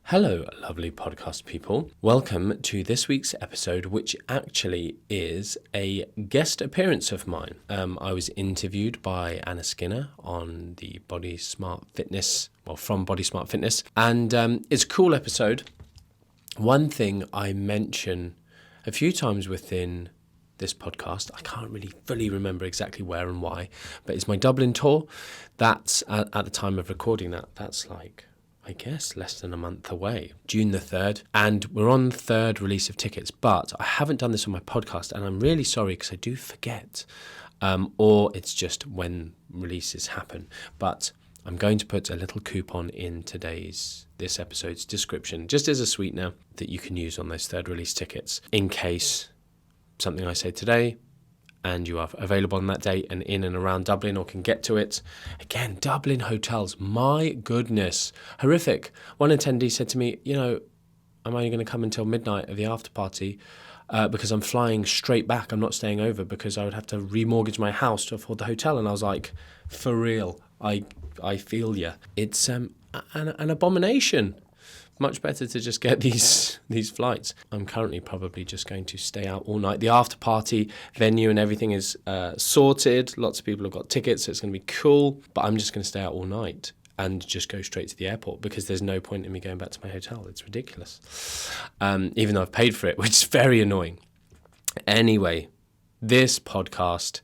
Hello, lovely podcast people. Welcome to this week's episode, which actually is a guest appearance of mine. I was interviewed by Anna Skinner on the Body Smart Fitness, from Body Smart Fitness, and it's a cool episode. One thing I mention a few times within this podcast, I can't really fully remember exactly where and why, but it's my Dublin tour. That's at the time of recording that's like, I guess, less than a month away, June the 3rd. And we're on the third release of tickets, but I haven't done this on my podcast, and I'm really sorry because I do forget, or it's just when releases happen. But I'm going to put a little coupon in this episode's description, just as a sweetener that you can use on those third release tickets in case something I say today and you are available on that day and in and around Dublin or can get to it. Again, Dublin hotels, my goodness, horrific. One attendee said to me, I'm only going to come until midnight at the after party because I'm flying straight back. I'm not staying over because I would have to remortgage my house to afford the hotel. And I was like, for real, I feel ya. It's an abomination. Much better to just get these flights. I'm currently probably just going to stay out all night. The after party venue and everything is sorted. Lots of people have got tickets, so it's going to be cool. But I'm just going to stay out all night and just go straight to the airport because there's no point in me going back to my hotel. It's ridiculous. Even though I've paid for it, which is very annoying. Anyway, this podcast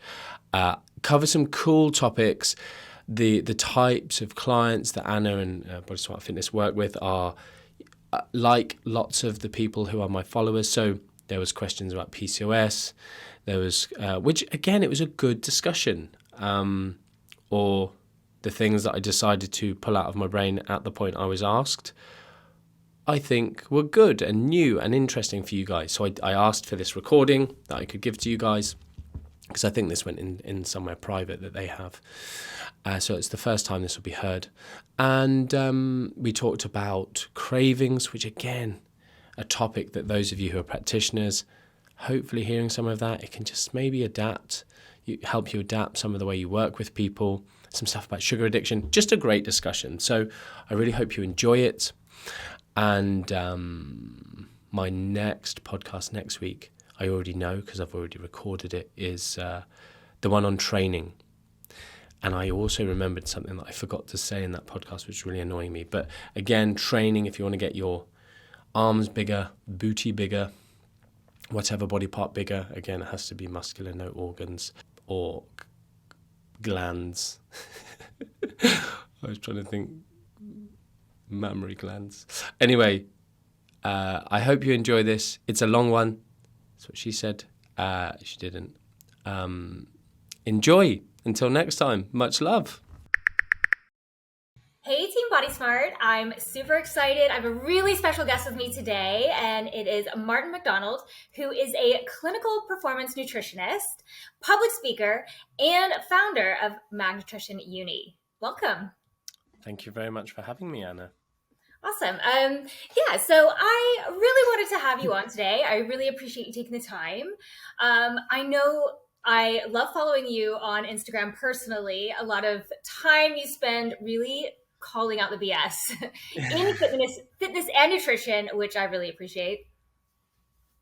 covers some cool topics. The types of clients that Anna and Body Smart Fitness work with are like lots of the people who are my followers. So there was questions about PCOS. There was, which again, it was a good discussion. Or the things that I decided to pull out of my brain at the point I was asked, I think were good and new and interesting for you guys. So I asked for this recording that I could give to you guys because I think this went in somewhere private that they have. So it's the first time this will be heard. And we talked about cravings, which again, a topic that those of you who are practitioners, hopefully hearing some of that, it can just maybe help you adapt some of the way you work with people, some stuff about sugar addiction, just a great discussion. So I really hope you enjoy it. And my next podcast next week, I already know because I've already recorded it, is the one on training. And I also remembered something that I forgot to say in that podcast, which is really annoying me. But again, training, if you want to get your arms bigger, booty bigger, whatever body part bigger, again, it has to be muscular, no organs or glands. I was trying to think mammary glands. Anyway, I hope you enjoy this. It's a long one. That's what she said. She didn't. Enjoy. Until next time, much love. Hey Team Body Smart, I'm super excited. I have a really special guest with me today, and it is Martin McDonald, who is a clinical performance nutritionist, public speaker, and founder of Nutrition Uni. Welcome. Thank you very much for having me, Anna. Awesome. So I really wanted to have you on today. I really appreciate you taking the time. I know I love following you on Instagram personally. A lot of time you spend really calling out the BS in fitness and nutrition, which I really appreciate.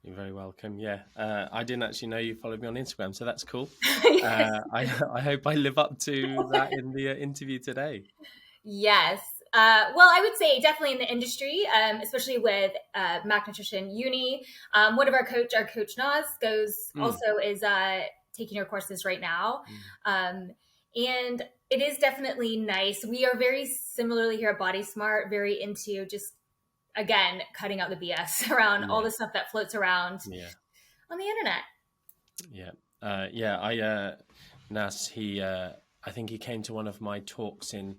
You're very welcome. Yeah, I didn't actually know you followed me on Instagram, so that's cool. I hope I live up to that in the interview today. Yes. Well, I would say definitely in the industry, especially with Nutrition Uni. One of our coach Naz, is taking your courses right now. And it is definitely nice. We are very similarly here at Body Smart, very into just, again, cutting out the BS around all the stuff that floats around on the internet. Nas, I think he came to one of my talks in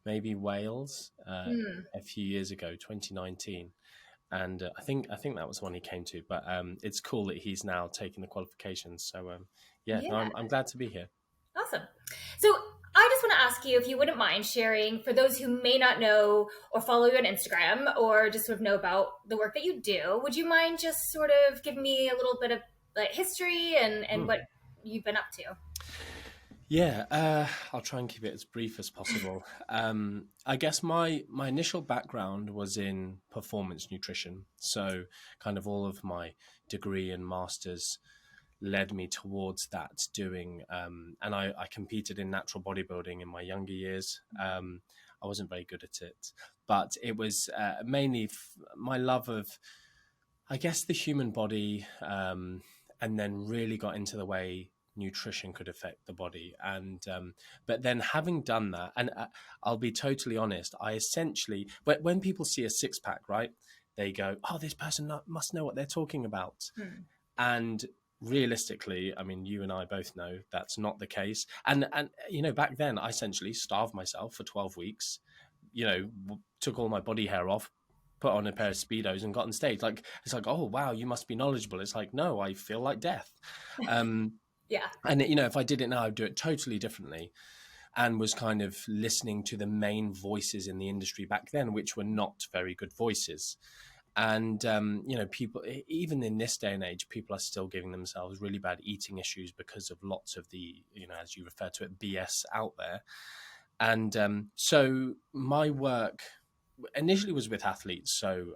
maybe Wales a few years ago, 2019. And I think that was the one he came to, but it's cool that he's now taking the qualifications. So I'm glad to be here. Awesome. So I just want to ask you if you wouldn't mind sharing, for those who may not know or follow you on Instagram or just sort of know about the work that you do, would you mind just sort of giving me a little bit of like history and what you've been up to? Yeah, I'll try and keep it as brief as possible. I guess my initial background was in performance nutrition, so kind of all of my degree and masters led me towards that. And I competed in natural bodybuilding in my younger years. I wasn't very good at it, but it was mainly my love of, I guess, the human body, and then really got into the way nutrition could affect the body. And but then having done that, and I'll be totally honest, I essentially, when people see a six pack, right, they go, "Oh, this person must know what they're talking about." Hmm. And realistically, I mean, you and I both know that's not the case. And back then, I essentially starved myself for 12 weeks. Took all my body hair off, put on a pair of speedos, and got on stage. Like, it's like, oh wow, you must be knowledgeable. It's like, no, I feel like death. Um, Yeah. and if I did it now, I'd do it totally differently. And was kind of listening to the main voices in the industry back then, which were not very good voices. And people, even in this day and age, people are still giving themselves really bad eating issues because of lots of the, as you refer to it, BS out there. And so my work initially was with athletes, so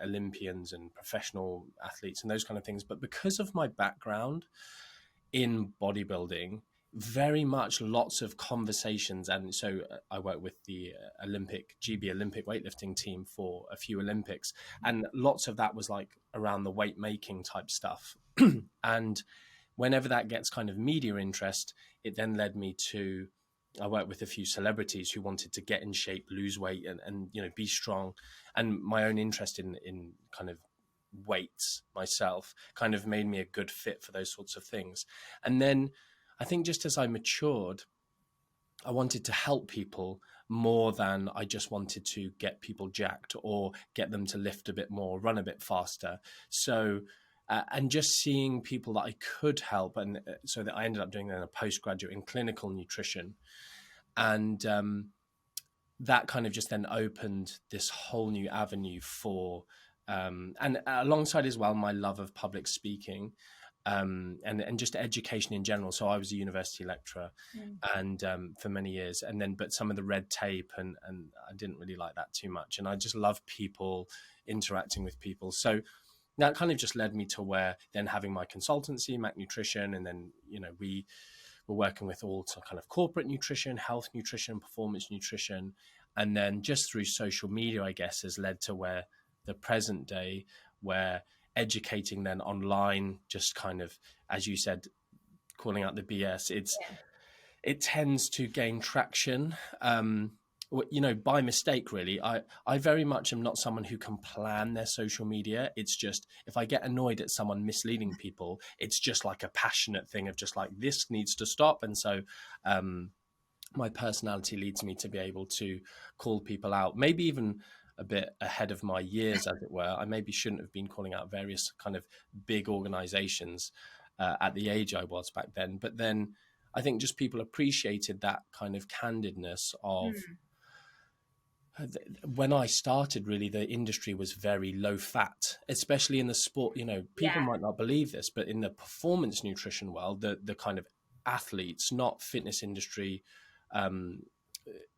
Olympians and professional athletes and those kind of things. But because of my background in bodybuilding, very much lots of conversations. And so I work with the GB Olympic weightlifting team for a few Olympics, and lots of that was like around the weight making type stuff. And whenever that gets kind of media interest, it then led me to, I worked with a few celebrities who wanted to get in shape, lose weight, and be strong. And my own interest in kind of weights myself kind of made me a good fit for those sorts of things. And then I think just as I matured, I wanted to help people more than I just wanted to get people jacked or get them to lift a bit more, run a bit faster. So, and just seeing people that I could help. And so that I ended up doing then a postgraduate in clinical nutrition. And that kind of just then opened this whole new avenue for, and alongside as well, my love of public speaking. And just education in general. So I was a university lecturer, Mm. and for many years, and then but some of the red tape and I didn't really like that too much, and I just love people, interacting with people. So that kind of just led me to where then having my consultancy, Mac Nutrition, and then we were working with all to kind of corporate nutrition, health nutrition, performance nutrition, and then just through social media, I guess, has led to where the present day, where educating then online, just kind of, as you said, calling out the BS, Yeah. it tends to gain traction. By mistake, really. I very much am not someone who can plan their social media. It's just, if I get annoyed at someone misleading people, it's just like a passionate thing of just like, this needs to stop. And so my personality leads me to be able to call people out, maybe even a bit ahead of my years, as it were. I maybe shouldn't have been calling out various kind of big organizations at the age I was back then. But then I think just people appreciated that kind of candidness of, Mm. when I started, really, the industry was very low fat, especially in the sport. People Yeah. might not believe this, but in the performance nutrition world, the kind of athletes, not fitness industry, um,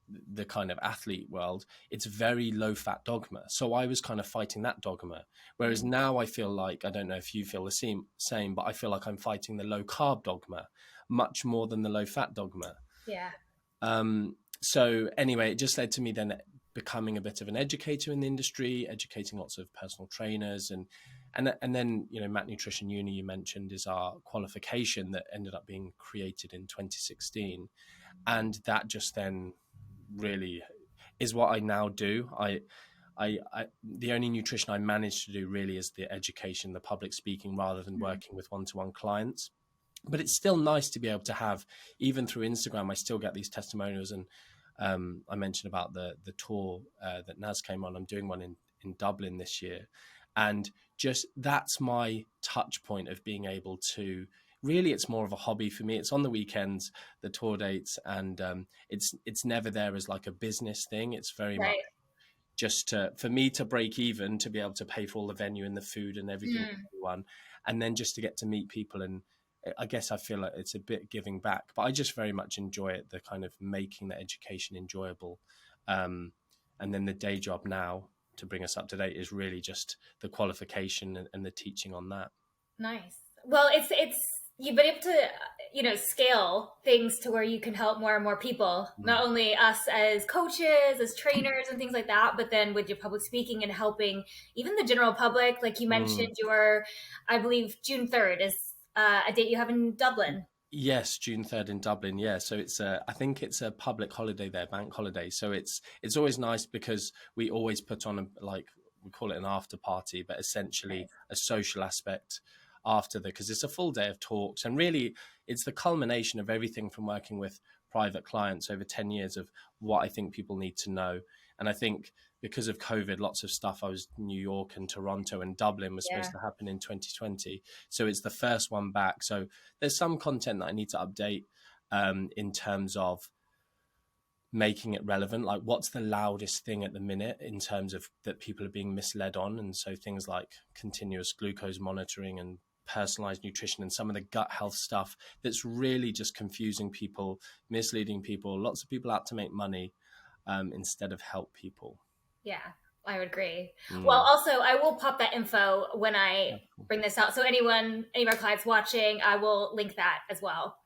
the kind of athlete world, it's very low fat dogma. So I was kind of fighting that dogma. Whereas Mm. now I feel like, I don't know if you feel the same, but I feel like I'm fighting the low carb dogma much more than the low fat dogma. Yeah. So anyway, it just led to me then becoming a bit of an educator in the industry, educating lots of personal trainers, and then Mac Nutrition Uni, you mentioned, is our qualification that ended up being created in 2016, and that just then really is what I now do. The only nutrition I manage to do really is the education, the public speaking, rather than Mm. working with one-to-one clients. But it's still nice to be able to have, even through Instagram, I still get these testimonials. And I mentioned about the tour that Naz came on. I'm doing one in Dublin this year. And just that's my touch point of being able to, really, it's more of a hobby for me. It's on the weekends, the tour dates, and it's never there as like a business thing. It's very much Right. just for me to break even, to be able to pay for all the venue and the food and everything for Mm. everyone, and then just to get to meet people. And I guess I feel like it's a bit giving back, but I just very much enjoy it, the kind of making the education enjoyable. And then the day job now, to bring us up to date, is really just the qualification and the teaching on that. Nice. Well, it's you've been able to scale things to where you can help more and more people, not only us as coaches, as trainers and things like that, but then with your public speaking and helping even the general public. Like you mentioned, I believe June 3rd is a date you have in Dublin. Yes, June 3rd in Dublin. Yeah, so it's I think it's a public holiday there, bank holiday. So it's always nice because we always put on we call it an after party, but essentially a social aspect after because it's a full day of talks, and really it's the culmination of everything from working with private clients over 10 years of what I think people need to know. And I think because of COVID, lots of stuff, I was New York and Toronto and Dublin was supposed to happen in 2020. So it's the first one back. So there's some content that I need to update in terms of making it relevant. Like what's the loudest thing at the minute in terms of that people are being misled on. And so things like continuous glucose monitoring and personalized nutrition and some of the gut health stuff that's really just confusing people, misleading people, lots of people out to make money instead of help people. Yeah, I would agree. Well, also, I will pop that info when I bring this out. So any of our clients watching, I will link that as well.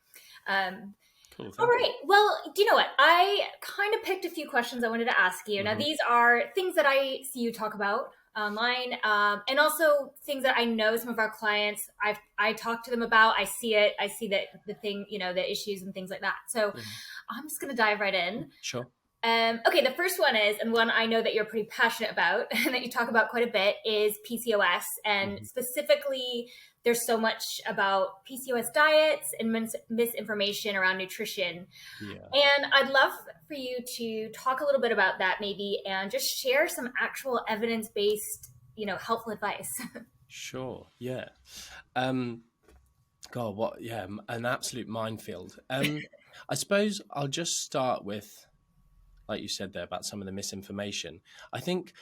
Cool. All right. Well, do you know what? I kind of picked a few questions I wanted to ask you. Now, these are things that I see you talk about online, and also things that I know some of our clients, I talk to them about. I see it. I see that the thing, the issues and things like that. So I'm just going to dive right in. Sure. Okay, the first one is, and one I know that you're pretty passionate about and that you talk about quite a bit, is PCOS. And specifically, there's so much about PCOS diets and misinformation around nutrition. Yeah. And I'd love for you to talk a little bit about that maybe and just share some actual evidence-based, helpful advice. Sure. Yeah. God, an absolute minefield. I suppose I'll just start with, like you said there, about some of the misinformation. I think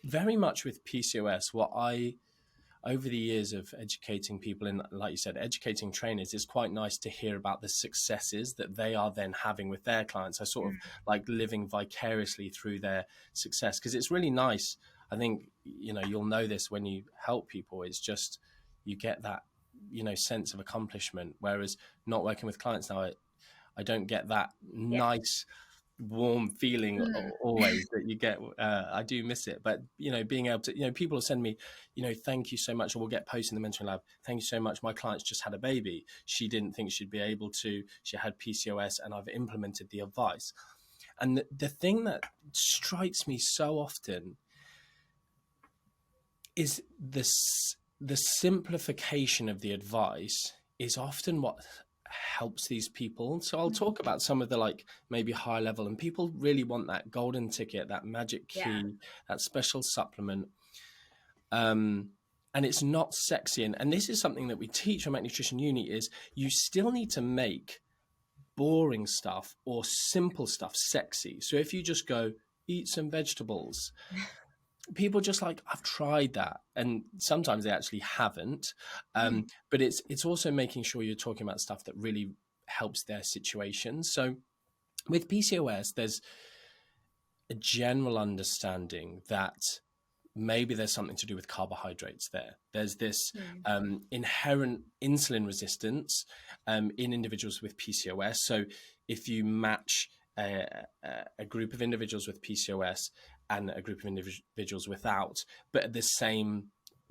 very much with PCOS, over the years of educating people and, like you said, educating trainers, it's quite nice to hear about the successes that they are then having with their clients. I sort of like living vicariously through their success because it's really nice. I think, you'll know this when you help people. It's just, you get that, sense of accomplishment. Whereas not working with clients now, I don't get that nice, warm feeling always that you get. I do miss it, but being able to, people will send me, thank you so much, or we'll get posts in the mentoring lab, thank you so much, my client's just had a baby, she didn't think she'd be able to, she had PCOS and I've implemented the advice. And the thing that strikes me so often is the simplification of the advice is often what helps these people. So I'll talk about some of the maybe high level, and people really want that golden ticket, that magic key, that special supplement. And it's not sexy. And this is something that we teach from Nutrition Uni, is you still need to make boring stuff or simple stuff sexy. So if you just go, eat some vegetables, people just I've tried that, and sometimes they actually haven't. But it's also making sure you're talking about stuff that really helps their situation. So with PCOS, there's a general understanding that maybe there's something to do with carbohydrates there. There's this inherent insulin resistance in individuals with PCOS. So if you match a group of individuals with PCOS and a group of individuals without, but at the same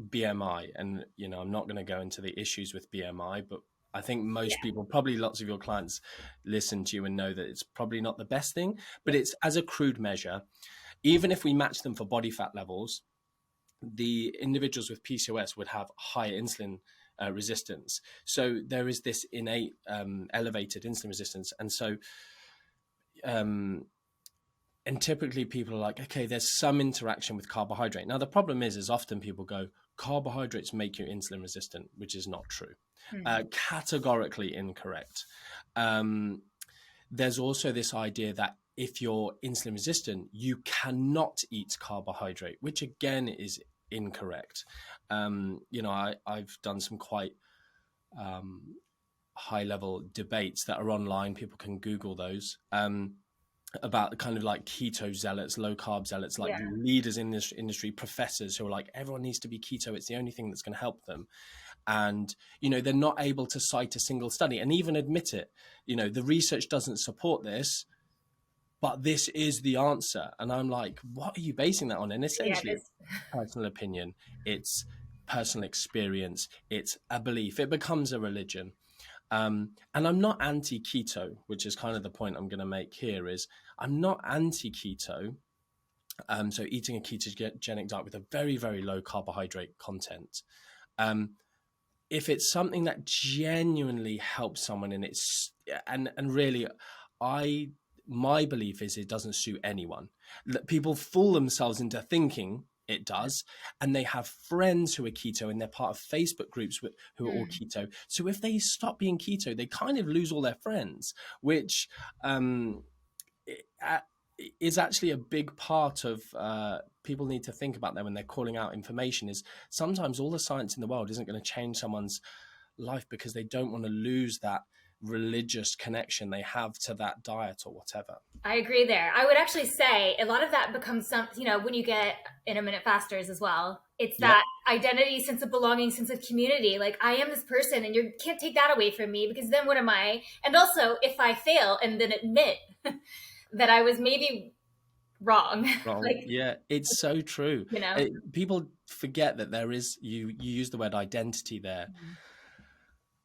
BMI, and I'm not going to go into the issues with BMI, but I think most people, probably lots of your clients, listen to you and know that it's probably not the best thing, but it's as a crude measure. Even if we match them for body fat levels, the individuals with PCOS would have higher insulin resistance. So there is this innate elevated insulin resistance. And so, and typically people are like, okay, there's some interaction with carbohydrate. Now, the problem is often people go, carbohydrates make you insulin resistant, which is not true. Categorically incorrect. There's also this idea that if you're insulin resistant, you cannot eat carbohydrate, which again is incorrect. I've done some quite high level debates that are online. People can Google those. About kind of like keto zealots, low carb zealots, like leaders in this industry, professors who are like, everyone needs to be keto. It's the only thing that's going to help them. And, they're not able to cite a single study and even admit it. The research doesn't support this, but this is the answer. And I'm like, what are you basing that on? And essentially, it's personal opinion, it's personal experience, it's a belief. It becomes a religion. And I'm not anti-keto, which is kind of the point I'm going to make here is I'm not anti-keto. So eating a ketogenic diet with a very, very low carbohydrate content. If it's something that genuinely helps someone and really, my belief is it doesn't suit anyone. People fool themselves into thinking it does, and they have friends who are keto and they're part of Facebook groups who are all keto. So if they stop being keto, they kind of lose all their friends, which is actually a big part of people need to think about that when they're calling out information. Is sometimes all the science in the world isn't going to change someone's life because they don't want to lose that religious connection they have to that diet or whatever. I agree there. I would actually say a lot of that becomes when you get intermittent fasters as well, it's that identity, sense of belonging, sense of community. Like, I am this person and you can't take that away from me, because then what am I? And also, if I fail and then admit that I was maybe wrong. Like, yeah, it's so true. People forget that there is, you use the word identity there.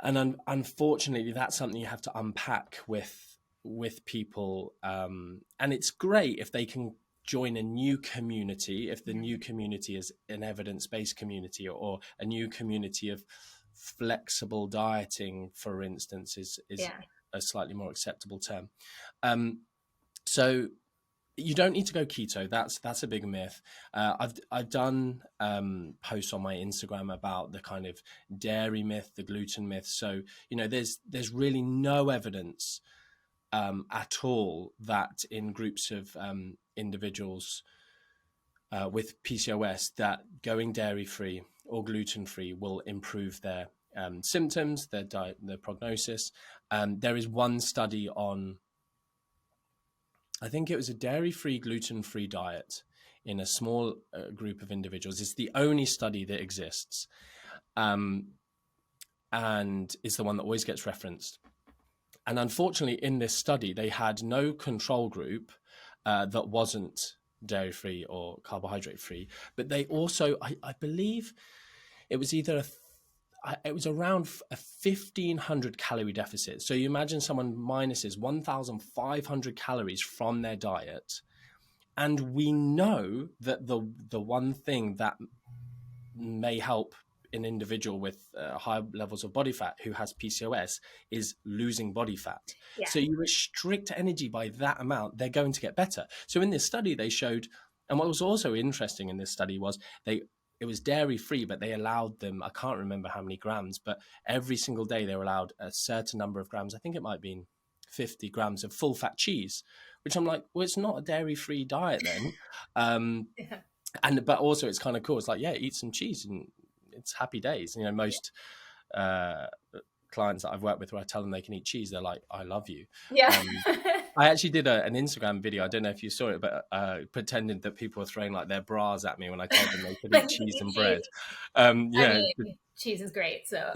And unfortunately, that's something you have to unpack with people. And it's great if they can join a new community, if the new community is an evidence-based community, or a new community of flexible dieting, for instance, is a slightly more acceptable term. So you don't need to go keto. That's a big myth. I've done posts on my Instagram about the kind of dairy myth, the gluten myth. So there's really no evidence at all that in groups of individuals with PCOS that going dairy free or gluten free will improve their symptoms, their diet, their prognosis. There is one study on, I think it was a dairy-free, gluten-free diet in a small group of individuals. It's the only study that exists, and it's the one that always gets referenced. And unfortunately, in this study, they had no control group that wasn't dairy-free or carbohydrate-free, but they also, I believe, it was it was around a 1,500 calorie deficit. So you imagine someone minuses 1,500 calories from their diet. And we know that the one thing that may help an individual with high levels of body fat who has PCOS is losing body fat. Yeah. So you restrict energy by that amount, they're going to get better. So in this study, they showed, and what was also interesting in this study was it was dairy free, but they allowed them, I can't remember how many grams, but every single day they were allowed a certain number of grams. I think it might have been 50 grams of full fat cheese, which I'm like, well, it's not a dairy free diet then. But also it's kind of cool. It's like, yeah, eat some cheese and it's happy days. Most clients that I've worked with where I tell them they can eat cheese, they're like, I love you. Yeah. I actually did an Instagram video. I don't know if you saw it, but pretending that people were throwing like their bras at me when I told them they could eat cheese and bread. Cheese is great. So,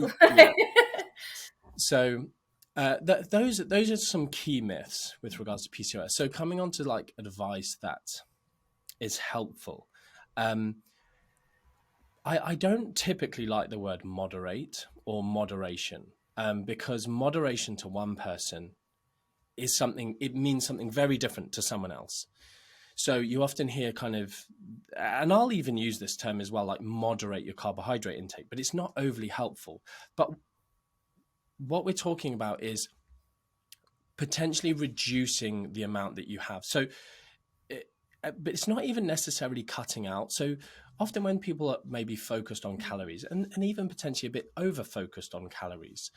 so those are some key myths with regards to PCOS. So coming on to like advice that is helpful. I don't typically like the word moderate or moderation because moderation to one person it means something very different to someone else. So you often hear kind of, and I'll even use this term as well, like moderate your carbohydrate intake, but it's not overly helpful. But what we're talking about is potentially reducing the amount that you have. So, but it's not even necessarily cutting out. So often when people are maybe focused on calories and even potentially a bit over focused on calories,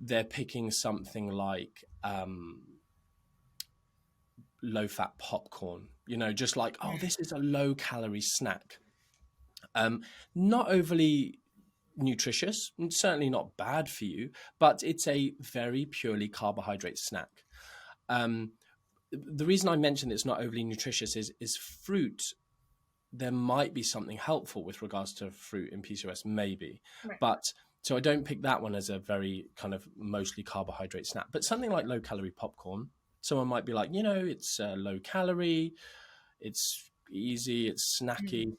they're picking something like low-fat popcorn, just like, oh, this is a low-calorie snack. Not overly nutritious and certainly not bad for you, but it's a very purely carbohydrate snack. The reason I mentioned it's not overly nutritious is fruit. There might be something helpful with regards to fruit in PCOS, maybe, Right. but so I don't pick that one as a very kind of mostly carbohydrate snack. But something like low calorie popcorn, someone might be like, it's low calorie, it's easy, it's snacky.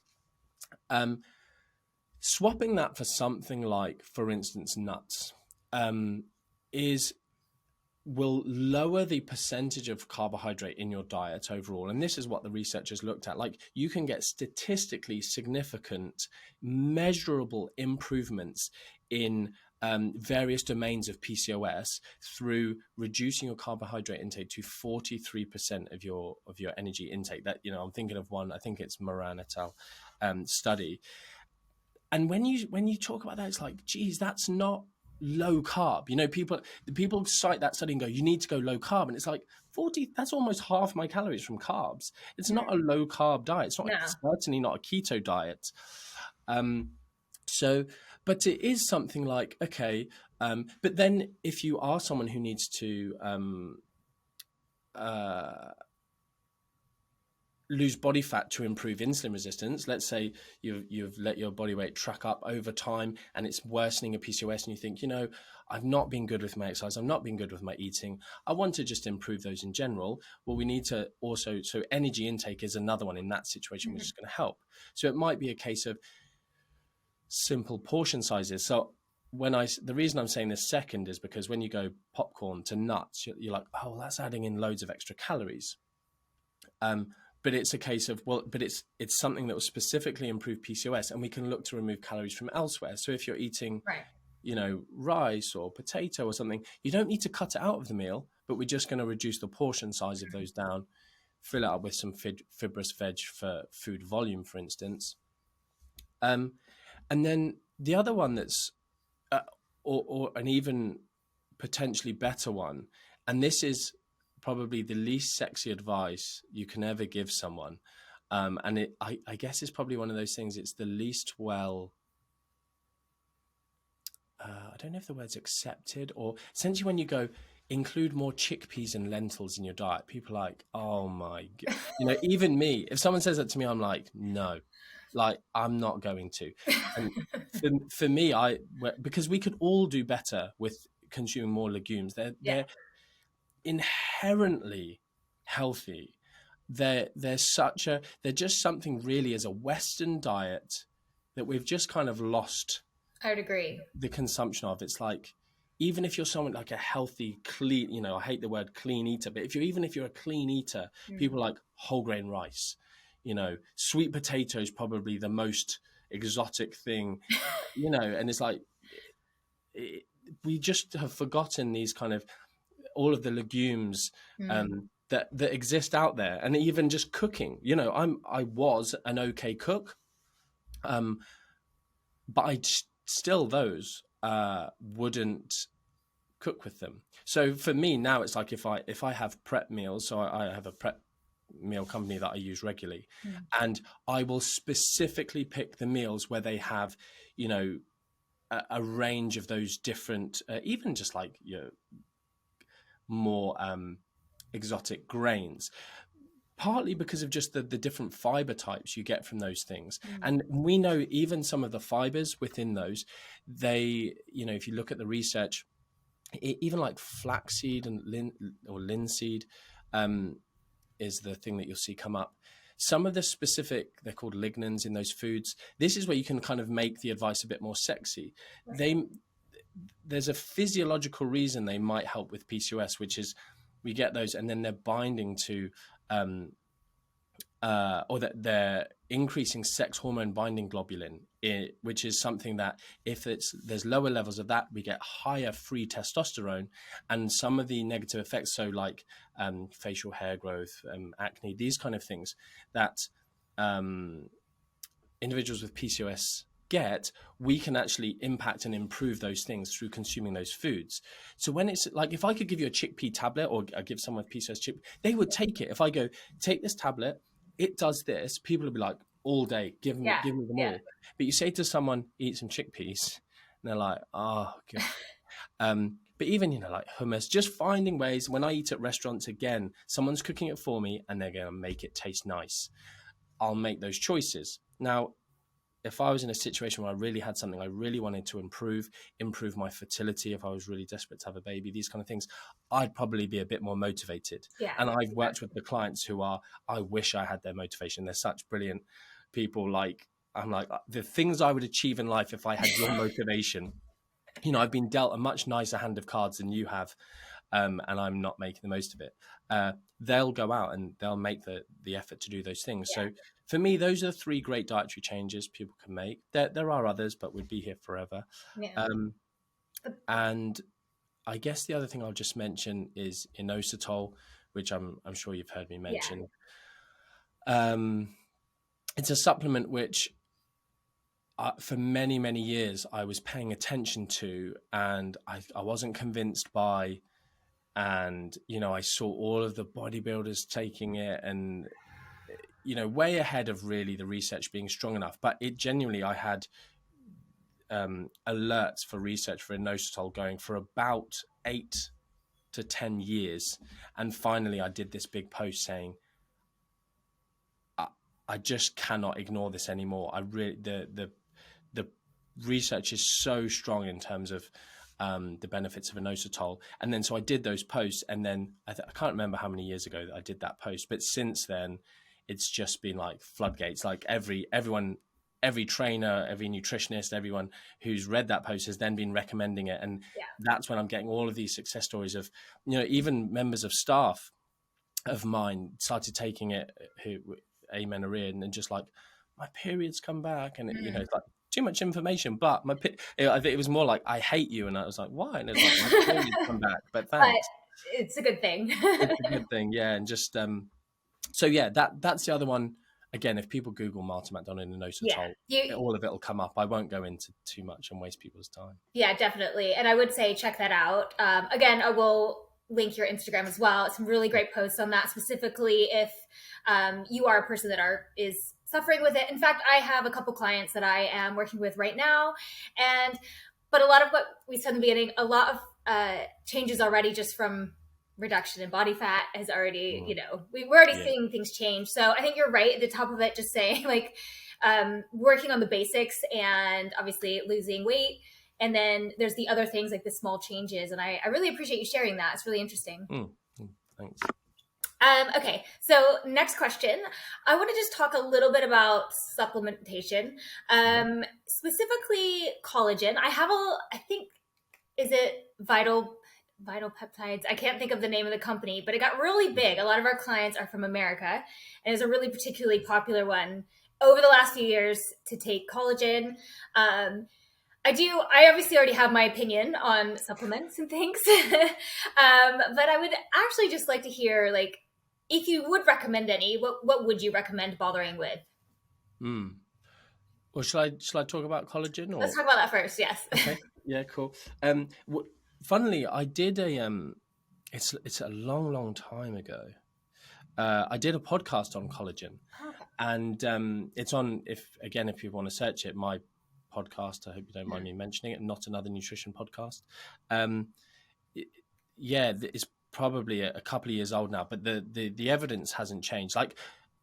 Swapping that for something like, for instance, nuts, is will lower the percentage of carbohydrate in your diet overall. And this is what the researchers looked at. Like, you can get statistically significant, measurable improvements in various domains of PCOS through reducing your carbohydrate intake to 43% of your energy intake. That, I'm thinking of one, I think it's Moran et al. Study. And when you talk about that, it's like, geez, that's not low carb. People cite that study and go, you need to go low carb. And it's like 40, that's almost half my calories from carbs. It's not a low carb diet. It's not certainly not a keto diet. But it is something like, okay. But then if you are someone who needs to lose body fat to improve insulin resistance, let's say you've let your body weight track up over time and it's worsening a PCOS, and you think, I've not been good with my exercise, I've not been good with my eating, I want to just improve those in general. Well, we need to also, so energy intake is another one in that situation, which is going to help. So it might be a case of simple portion sizes. So the reason I'm saying this second is because when you go popcorn to nuts, you're like, oh, well, that's adding in loads of extra calories. But it's a case of, but it's something that will specifically improve PCOS, and we can look to remove calories from elsewhere. So if you're eating, rice or potato or something, you don't need to cut it out of the meal, but we're just going to reduce the portion size of those down, fill it up with some fibrous veg for food volume, for instance. And then the other one that's, or an even potentially better one, and this is probably the least sexy advice you can ever give someone. And I guess it's probably one of those things, it's the least I don't know if the word's accepted, or essentially when you go, include more chickpeas and lentils in your diet, people are like, oh my God. Even me, if someone says that to me, I'm like, no, like, I'm not going to. And for me, because we could all do better with consuming more legumes. They're inherently healthy. They're just something really as a Western diet that we've just kind of lost. I would agree. The consumption of. It's like, even if you're someone like a healthy, clean, I hate the word clean eater, but if you're a clean eater, people like whole grain rice, sweet potato is probably the most exotic thing, and it's like, we just have forgotten these kind of, all of the legumes that exist out there, and even just cooking. I was an okay cook, but I still wouldn't cook with them. So for me now, it's like if I have prep meals, so I have a prep meal company that I use regularly, and I will specifically pick the meals where they have, a range of those different, even just like more exotic grains, partly because of just the different fiber types you get from those things. And we know even some of the fibers within those, if you look at the research, even like flaxseed and linseed is the thing that you'll see come up. Some of the specific, they're called lignans in those foods. This is where you can kind of make the advice a bit more sexy. Right. There's a physiological reason they might help with PCOS, which is we get those and then they're binding to, or that they're increasing sex hormone binding globulin, which is something that if there's lower levels of that, we get higher free testosterone, and some of the negative effects, so like facial hair growth, acne, these kind of things that individuals with PCOS get, we can actually impact and improve those things through consuming those foods. So when it's like, if I could give you a chickpea tablet, or I give someone with PCOS chickpea, they would take it. If I go, take this tablet, it does this, people will be like, all day, give me them all. But you say to someone, eat some chickpeas, they're like, oh god. But even, you know, like hummus, just finding ways. When I eat at restaurants, again, someone's cooking it for me and they're going to make it taste nice. I'll make those choices. Now, if I was in a situation where I really had something I really wanted to improve my fertility, if I was really desperate to have a baby, these kind of things, I'd probably be a bit more motivated. Yeah. And I've worked with the clients who are, I wish I had their motivation. They're such brilliant people. Like, I'm like, the things I would achieve in life if I had your motivation. You know, I've been dealt a much nicer hand of cards than you have, and I'm not making the most of it. They'll go out and they'll make the effort to do those things. Yeah. So for me, those are 3 great dietary changes people can make. There are others, but we'd be here forever. Yeah. And I guess the other thing I'll just mention is inositol, which I'm sure you've heard me mention. It's a supplement which for many, many years I was paying attention to, and I wasn't convinced by, and, you know, I saw all of the bodybuilders taking it and, you know, way ahead of really the research being strong enough. But it genuinely, I had alerts for research for inositol going for about 8 to 10 years. And finally I did this big post saying, I just cannot ignore this anymore. I really, the research is so strong in terms of the benefits of inositol. And then, so I did those posts, and then I can't remember how many years ago that I did that post, but since then it's just been like floodgates. Like everyone, every trainer, every nutritionist, everyone who's read that post has then been recommending it. And that's when I'm getting all of these success stories of, you know, even members of staff of mine started taking it, who amenorrhea, and then just like, my periods come back, and you know, it's like too much information. But I think it was more like, I hate you, and I was like, why? And it's like, my periods come back, but thanks. But it's a good thing. It's a good thing, yeah. And just so yeah, that's the other one. Again, if people Google Martin McDonald and inositol, all of it will come up. I won't go into too much and waste people's time. Yeah, definitely. And I would say check that out. Again, I will link your Instagram as well. Some really great posts on that, specifically if you are a person that is suffering with it. In fact, I have a couple clients that I am working with right now. But a lot of what we said in the beginning, a lot of changes already just from reduction in body fat has already, you know, we're already seeing things change. So I think you're right at the top of it, just saying like working on the basics and obviously losing weight. And then there's the other things like the small changes. And I really appreciate you sharing that. It's really interesting. Thanks. Okay, so next question. I want to just talk a little bit about supplementation, specifically collagen. I think, is it Vital Peptides? I can't think of the name of the company, but it got really big. A lot of our clients are from America, and it's a really particularly popular one over the last few years to take collagen. I obviously already have my opinion on supplements and things, but I would actually just like to hear, like, if you would recommend any, what would you recommend bothering with? Well, shall I talk about collagen? Or? Let's talk about that first. Yes. Okay. Yeah. Cool. Funnily, I did it's a long time ago. I did a podcast on collagen, and it's on, if you want to search it, my podcast, I hope you don't mind me mentioning it, Not Another Nutrition Podcast. It's probably a couple of years old now, but the evidence hasn't changed. Like,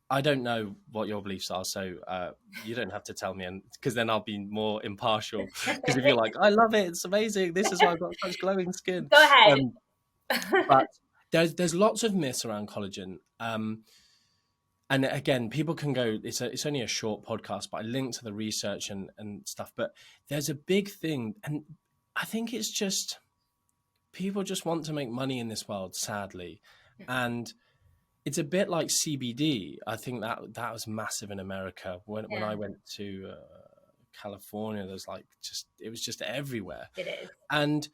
I don't know what your beliefs are, so you don't have to tell me, because then I'll be more impartial. Because if you're like, I love it, it's amazing, this is why I've got such glowing skin. Go ahead. But there's lots of myths around collagen. And again, people can go, it's only a short podcast, but I link to the research and stuff. But there's a big thing, and I think it's just, people just want to make money in this world, sadly. And it's a bit like CBD. I think that was massive in America. When I went to California, it was just everywhere. It is. And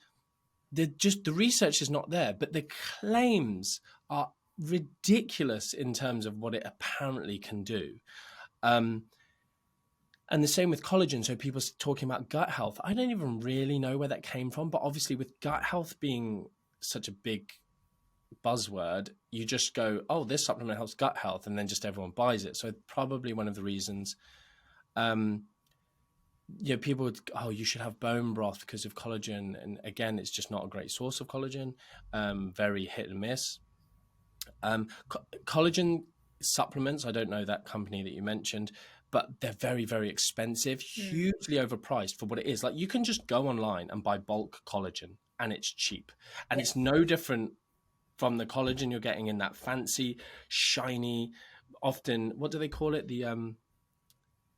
the research is not there, but the claims are ridiculous in terms of what it apparently can do. And the same with collagen. So people talking about gut health. I don't even really know where that came from, but obviously with gut health being such a big buzzword, you just go, oh, this supplement helps gut health, and then just everyone buys it. So probably one of the reasons. people would, oh, you should have bone broth because of collagen. And again, it's just not a great source of collagen, very hit and miss. Collagen supplements, I don't know that company that you mentioned, but they're very, very expensive, hugely overpriced for what it is. Like you can just go online and buy bulk collagen and it's cheap. And it's no different from the collagen you're getting in that fancy, shiny, often, what do they call it?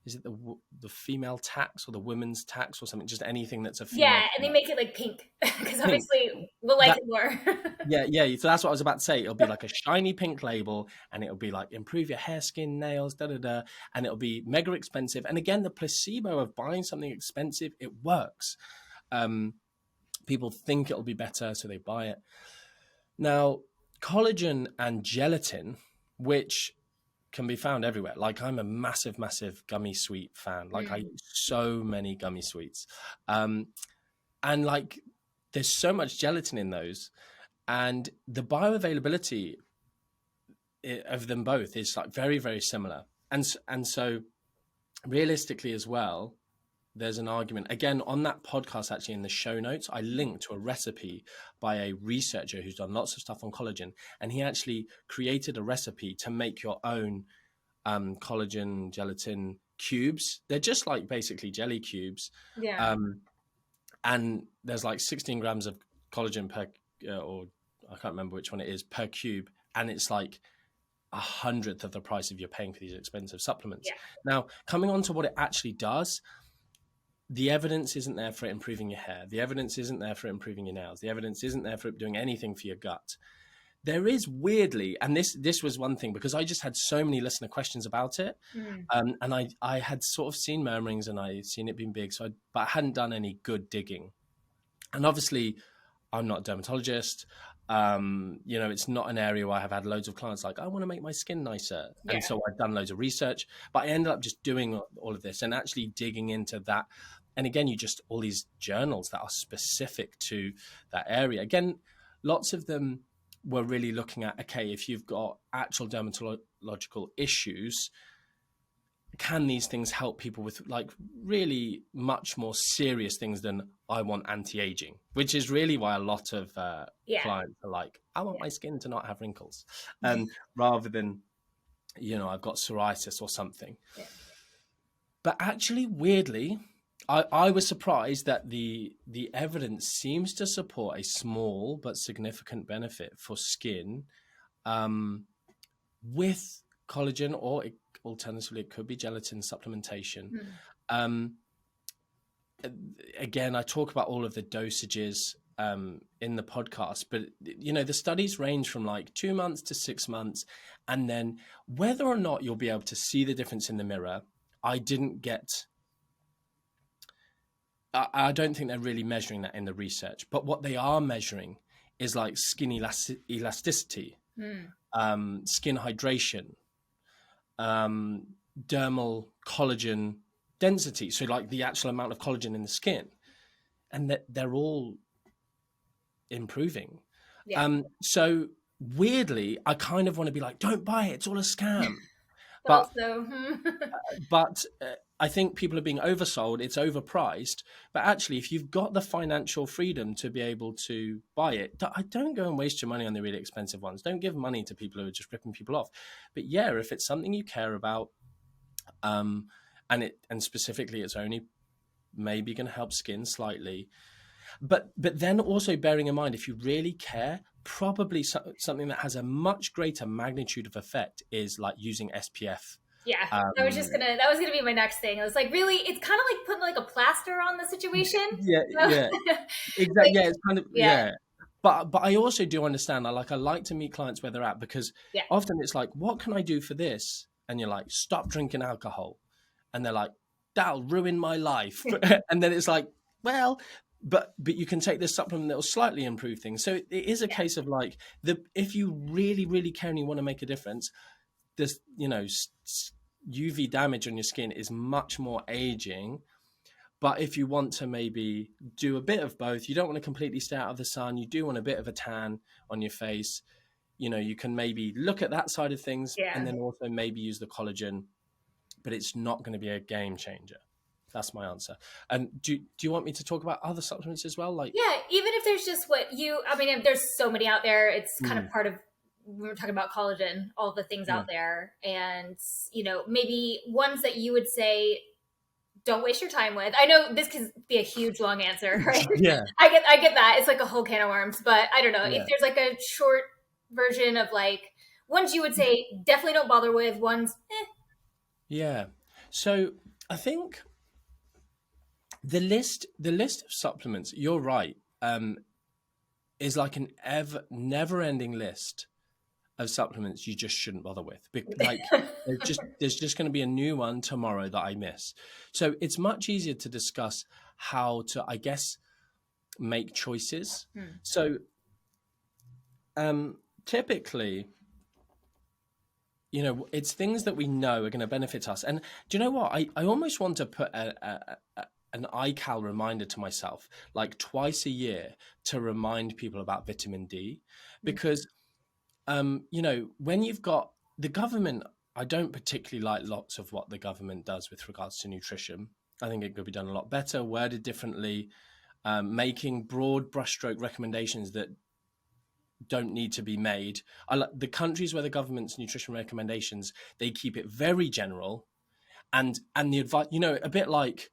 Is it the female tax or the women's tax or something? Just anything that's a female Yeah, and they tax. make it like pink because Pink. obviously we'll like That, it more. yeah. So that's what I was about to say. It'll be like a shiny pink label, and it'll be like improve your hair, skin, nails, da da da, and it'll be mega expensive. And again, the placebo of buying something expensive, it works. People think it'll be better, so they buy it. Now, collagen and gelatin, which can be found everywhere. Like I'm a massive, massive gummy sweet fan. Like I eat so many gummy sweets. And like there's so much gelatin in those. And the bioavailability of them both is like very, very similar. And so realistically as well, there's an argument. Again, on that podcast, actually in the show notes, I linked to a recipe by a researcher who's done lots of stuff on collagen. And he actually created a recipe to make your own collagen gelatin cubes. They're just like basically jelly cubes. Yeah. And there's like 16 grams of collagen per, or I can't remember which one it is, per cube. And it's like 100th of the price of you're paying for these expensive supplements. Yeah. Now, coming on to what it actually does, the evidence isn't there for it improving your hair. The evidence isn't there for it improving your nails. The evidence isn't there for it doing anything for your gut. There is weirdly, and this was one thing, because I just had so many listener questions about it. And I had sort of seen murmurings and I seen it being big, but I hadn't done any good digging. And obviously, I'm not a dermatologist. It's not an area where I have had loads of clients like, I want to make my skin nicer. Yeah. And so I've done loads of research, but I ended up just doing all of this and actually digging into that. And again, all these journals that are specific to that area. Again, lots of them were really looking at, okay, if you've got actual dermatological issues, can these things help people with like really much more serious things than I want anti-aging, which is really why a lot of clients are like, I want my skin to not have wrinkles, rather than, I've got psoriasis or something. Yeah. But actually, weirdly, I was surprised that the evidence seems to support a small but significant benefit for skin with collagen, or alternatively, it could be gelatin supplementation. Again, I talk about all of the dosages in the podcast, but the studies range from like 2 months to 6 months, and then whether or not you'll be able to see the difference in the mirror, I don't think they're really measuring that in the research. But what they are measuring is like skin elasticity, skin hydration, dermal collagen density, so like the actual amount of collagen in the skin, and that they're all improving. So weirdly, I kind of want to be like, don't buy it, it's all a scam. but I think people are being oversold, it's overpriced. But actually, if you've got the financial freedom to be able to buy it, don't go and waste your money on the really expensive ones. Don't give money to people who are just ripping people off. But yeah, if it's something you care about, and specifically it's only maybe going to help skin slightly, but then also bearing in mind, if you really care, probably something that has a much greater magnitude of effect is like using SPF. Yeah, that was gonna be my next thing. I was like, really, it's kind of like putting like a plaster on the situation. Yeah, exactly. It's kind of But I also do understand. I like to meet clients where they're at, because often it's like, what can I do for this? And you're like, stop drinking alcohol, and they're like, that'll ruin my life. And then it's like, well, but you can take this supplement that will slightly improve things. So it is a case of like, if you really, really care and you want to make a difference, this, UV damage on your skin is much more aging. But if you want to maybe do a bit of both, you don't want to completely stay out of the sun, you do want a bit of a tan on your face, you can maybe look at that side of things, and then also maybe use the collagen, but it's not going to be a game changer. That's my answer. And do you want me to talk about other supplements as well? Like, Yeah, even if there's just I mean, if there's so many out there, it's kind of mm, part of, we were talking about collagen, all the things yeah, out there. And, maybe ones that you would say, don't waste your time with. I know this could be a huge long answer, right? yeah, I get that. It's like a whole can of worms, but I don't know if yeah, there's like a short version of like ones you would say definitely don't bother with, ones, yeah. So I think the list of supplements, you're right, is like an never-ending list of supplements you just shouldn't bother with. Like there's just going to be a new one tomorrow that I miss. So it's much easier to discuss how to, I guess, make choices. So typically, it's things that we know are going to benefit us. And do you know what? I almost want to put an iCal reminder to myself, like twice a year, to remind people about vitamin D, because when you've got the government, I don't particularly like lots of what the government does with regards to nutrition. I think it could be done a lot better, worded differently, making broad brushstroke recommendations that don't need to be made. I like the countries where the government's nutrition recommendations, they keep it very general, and the advice, a bit like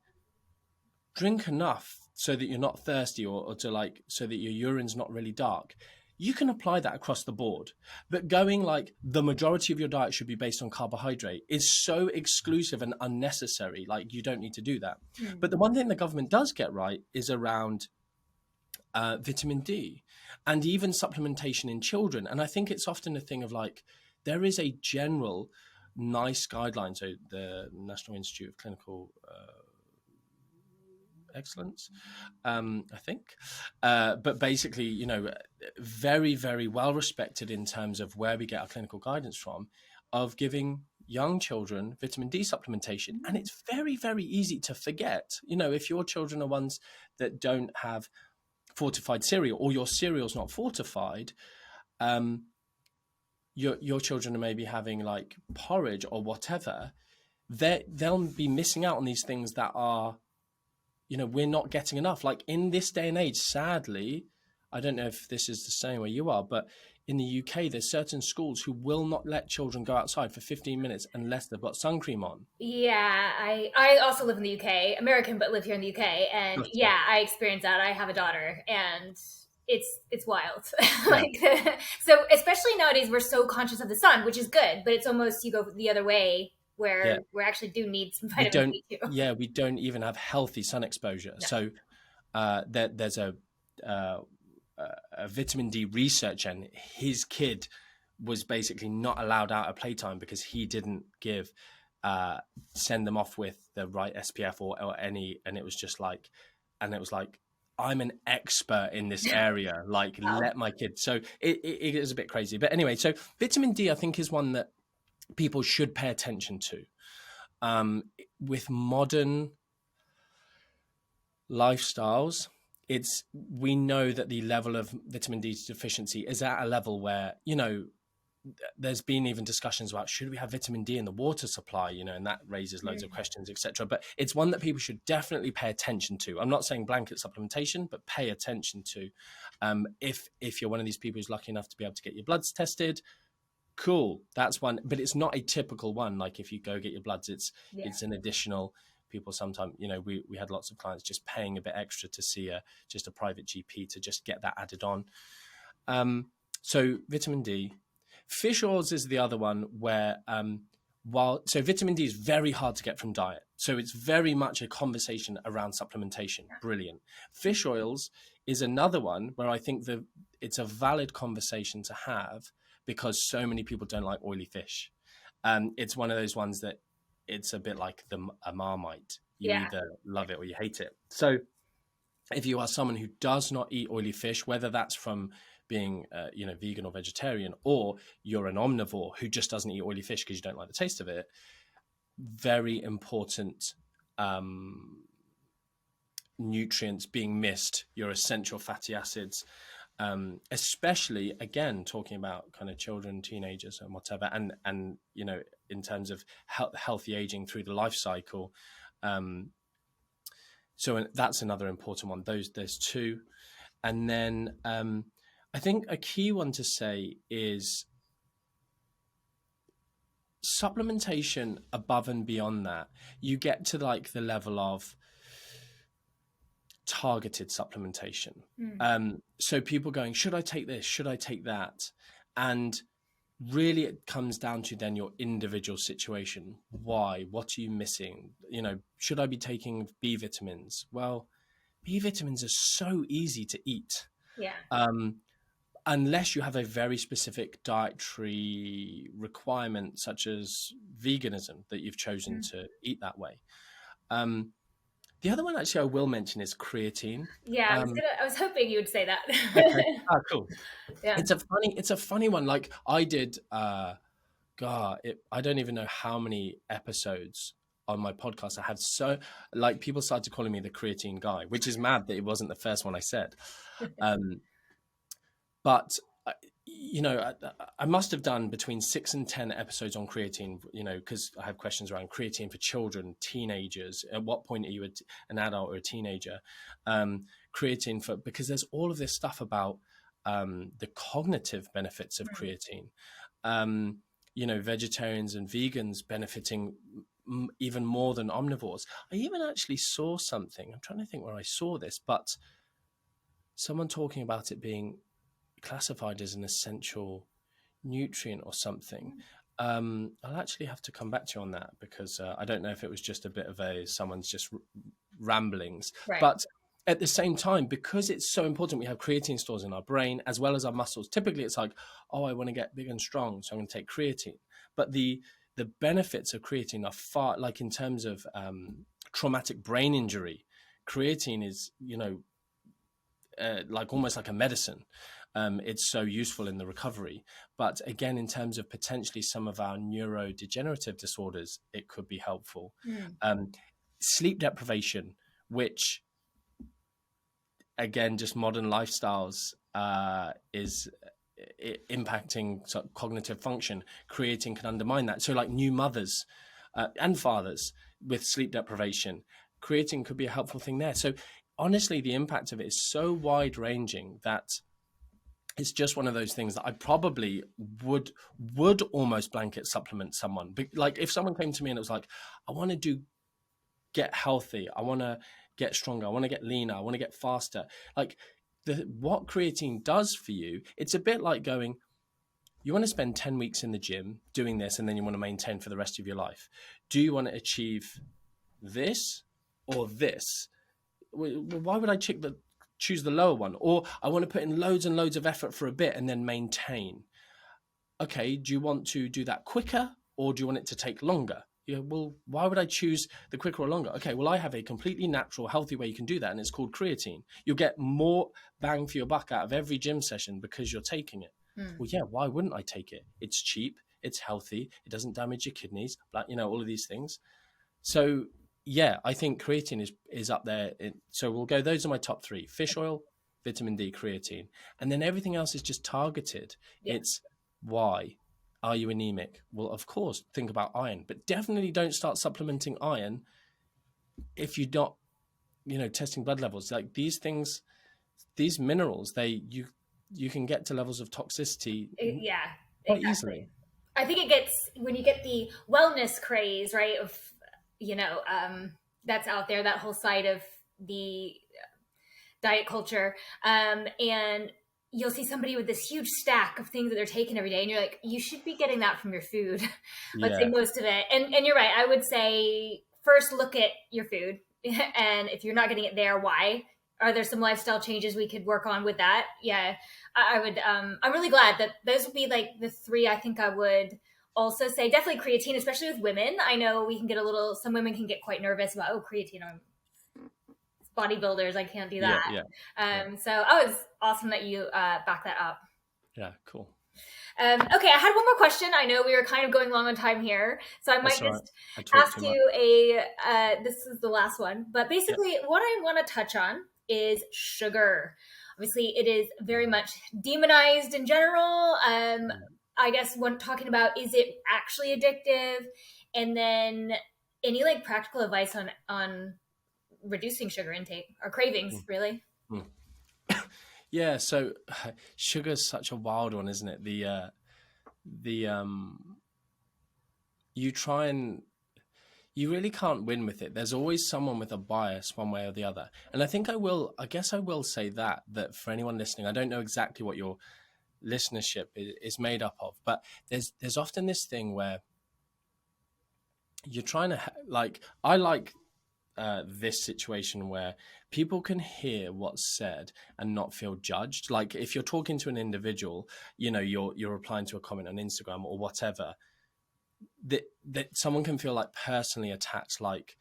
drink enough so that you're not thirsty, or to like so that your urine's not really dark. You can apply that across the board, but going like the majority of your diet should be based on carbohydrate is so exclusive and unnecessary. Like, you don't need to do that. But the one thing the government does get right is around vitamin D, and even supplementation in children. And I think it's often a thing of like, there is a general nice guideline. So the National Institute of Clinical Excellence, I think. But basically, very, very well respected in terms of where we get our clinical guidance from, of giving young children vitamin D supplementation. And it's very, very easy to forget. If your children are ones that don't have fortified cereal, or your cereal's not fortified, your children are maybe having like porridge or whatever, they'll be missing out on these things that are, we're not getting enough. Like, in this day and age, sadly, I don't know if this is the same where you are, but in the UK, there's certain schools who will not let children go outside for 15 minutes unless they've got sun cream on. Yeah, I also live in the UK, American, but live here in the UK, and Gotcha. yeah, I experience that. I have a daughter, and it's wild. Yeah, Like, so especially nowadays, we're so conscious of the sun, which is good, but it's almost you go the other way yeah. where we actually do need some We vitamin don't, D too. yeah, we don't even have healthy sun exposure. No. So there's uh, a vitamin D researcher, and his kid was basically not allowed out at playtime because he didn't send them off with the right SPF or any, and it was just like, I'm an expert in this area, like, Wow. let my kid. So it is a bit crazy, but anyway, so vitamin D, I think, is one that people should pay attention to. With modern lifestyles, we know that the level of vitamin D deficiency is at a level where, there's been even discussions about, should we have vitamin D in the water supply, and that raises loads of questions, etc. But it's one that people should definitely pay attention to. I'm not saying blanket supplementation, but pay attention to. If you're one of these people who's lucky enough to be able to get your bloods tested, cool, that's one. But it's not a typical one. Like, if you go get your bloods, it's an additional. People sometimes, we had lots of clients just paying a bit extra to see just a private GP to just get that added on. So vitamin D. Fish oils is the other one where, so vitamin D is very hard to get from diet. So it's very much a conversation around supplementation. Brilliant. Fish oils is another one where I think it's a valid conversation to have, because so many people don't like oily fish. It's one of those ones that it's a bit like a Marmite. You either love it or you hate it. So if you are someone who does not eat oily fish, whether that's from being vegan or vegetarian, or you're an omnivore who just doesn't eat oily fish because you don't like the taste of it, very important nutrients being missed, your essential fatty acids, especially, again, talking about kind of children, teenagers and whatever, and in terms of healthy aging through the life cycle, So that's another important one. There's two. And then I think a key one to say is supplementation above and beyond that. You get to like the level of targeted supplementation. So people going, should I take this? Should I take that? And really it comes down to then your individual situation. Why? What are you missing? You know, should I be taking B vitamins? Well, B vitamins are so easy to eat. Yeah. Unless you have a very specific dietary requirement, such as veganism, that you've chosen to eat that way. The other one actually I will mention is creatine. Yeah, I was hoping you would say that. Okay. Cool. Yeah. It's a funny one. Like I did, I don't even know how many episodes on my podcast I had. So like people started calling me the creatine guy, which is mad that it wasn't the first one I said. But you know, I must have done between 6 and 10 episodes on creatine, you know, because I have questions around creatine for children, teenagers. At what point are you an adult or a teenager? Creatine because there's all of this stuff about the cognitive benefits of creatine. You know, vegetarians and vegans benefiting even more than omnivores. I even actually saw something. I'm trying to think where I saw this, but someone talking about it being classified as an essential nutrient or something. I'll actually have to come back to you on that because I don't know if it was just a bit of someone's just ramblings. Right. But at the same time, because it's so important, we have creatine stores in our brain as well as our muscles. Typically, it's like, oh, I want to get big and strong, so I'm going to take creatine. But the benefits of creatine are far, like in terms of traumatic brain injury, creatine is, you know, like almost like a medicine. It's so useful in the recovery. But again, in terms of potentially some of our neurodegenerative disorders, it could be helpful. Sleep deprivation, which again, just modern lifestyles is impacting cognitive function. Creatine can undermine that. So like new mothers and fathers with sleep deprivation, creatine could be a helpful thing there. So honestly, the impact of it is so wide ranging that it's just one of those things that I probably would almost blanket supplement someone. But like if someone came to me and it was like, I want to get healthy, I want to get stronger, I want to get leaner, I want to get faster. Like what creatine does for you, it's a bit like going, you want to spend 10 weeks in the gym doing this and then you want to maintain for the rest of your life. Do you want to achieve this or this? Why would I choose the lower one? Or I want to put in loads and loads of effort for a bit and then maintain. Okay, do you want to do that quicker or do you want it to take longer? Yeah, well, why would I choose the quicker or longer? Okay, well, I have a completely natural, healthy way you can do that, and it's called creatine. You'll get more bang for your buck out of every gym session because you're taking it. Well, yeah, why wouldn't I take it? It's cheap, it's healthy, it doesn't damage your kidneys, you know, all of these things. So yeah, I think creatine is up there. So we'll go, those are my top 3: fish oil, vitamin D, creatine. And then everything else is just targeted. Yeah. It's why. Are you anemic? Well, of course, think about iron, but definitely don't start supplementing iron if you're not, you know, testing blood levels. Like these things, these minerals, you can get to levels of toxicity quite easily. I think it gets, when you get the wellness craze, right, of, you know, that's out there, that whole side of the diet culture. And you'll see somebody with this huge stack of things that they're taking every day. And you're like, you should be getting that from your food. Let's say most of it. And you're right. I would say first look at your food. And if you're not getting it there, why? Are there some lifestyle changes we could work on with that? Yeah, I would. I'm really glad that those would be like the 3 I think I would also say. Definitely creatine, especially with women. I know we can get some women can get quite nervous about, oh, creatine, I'm bodybuilders, I can't do that. So it's awesome that you back that up. Yeah, cool. Okay, I had one more question. I know we were kind of going long on time here, so I might just ask you this is the last one, but basically what I want to touch on is sugar. Obviously, it is very much demonized in general. I guess when talking about, is it actually addictive? And then any like practical advice on reducing sugar intake or cravings, really. Mm. Yeah, so sugar's such a wild one, isn't it? You try and you really can't win with it. There's always someone with a bias one way or the other. And I guess I will say that for anyone listening, I don't know exactly what your listenership is made up of, but there's often this thing where you're trying to I like this situation where people can hear what's said and not feel judged. Like if you're talking to an individual, you're replying to a comment on Instagram or whatever, that someone can feel like personally attacked, like,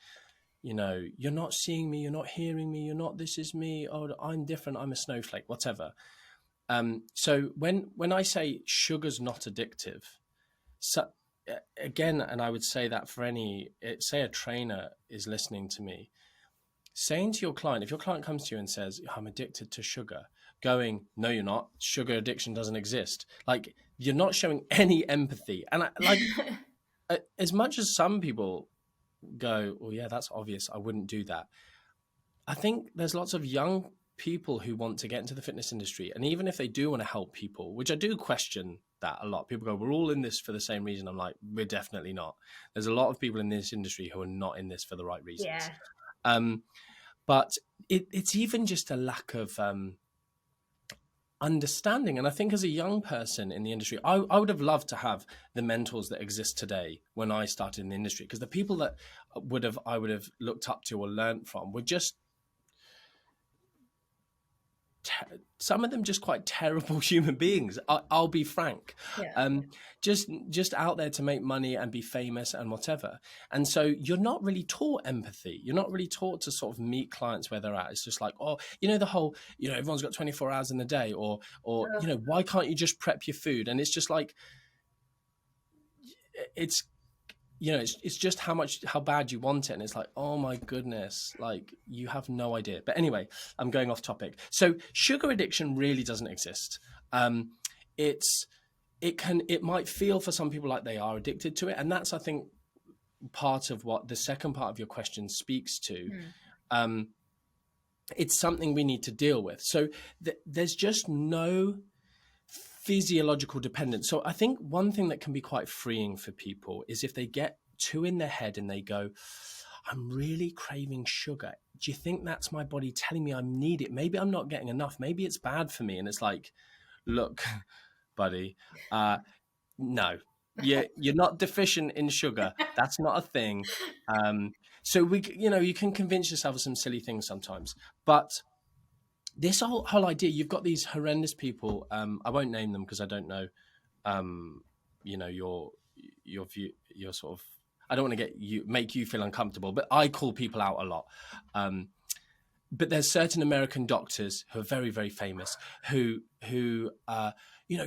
you're not seeing me, you're not hearing me, you're not, this is me, oh, I'm different, I'm a snowflake, whatever. So when I say sugar's not addictive, so again, and I would say that for say a trainer is listening to me, saying to your client, if your client comes to you and says, I'm addicted to sugar, going, no, you're not, sugar addiction doesn't exist. Like, you're not showing any empathy. And as much as some people go, well, yeah, that's obvious, I wouldn't do that. I think there's lots of young people who want to get into the fitness industry. And even if they do want to help people, which I do question that a lot, people go, we're all in this for the same reason. I'm like, we're definitely not. There's a lot of people in this industry who are not in this for the right reasons. Yeah. But it's even just a lack of understanding. And I think as a young person in the industry, I would have loved to have the mentors that exist today when I started in the industry, because the people that I would have looked up to or learned from were just some of them just quite terrible human beings. I'll be frank. Yeah. Just out there to make money and be famous and whatever. And so you're not really taught empathy. You're not really taught to sort of meet clients where they're at. It's just like, oh, the whole, everyone's got 24 hours in the day, or why can't you just prep your food? And it's just like, it's just how bad you want it. And it's like, oh my goodness, like, you have no idea. But anyway, I'm going off topic. So sugar addiction really doesn't exist. It might feel for some people like they are addicted to it. And that's, I think, part of what the second part of your question speaks to. It's something we need to deal with. So there's just no physiological dependence. So I think one thing that can be quite freeing for people is if they get too in their head and they go, I'm really craving sugar. Do you think that's my body telling me I need it? Maybe I'm not getting enough. Maybe it's bad for me. And it's like, look, buddy, no, you're not deficient in sugar. That's not a thing. So you can convince yourself of some silly things sometimes, but this whole idea, you've got these horrendous people. I won't name them because I don't know, your view, your sort of. I don't want to make you feel uncomfortable, but I call people out a lot. But there's certain American doctors who are very, very famous who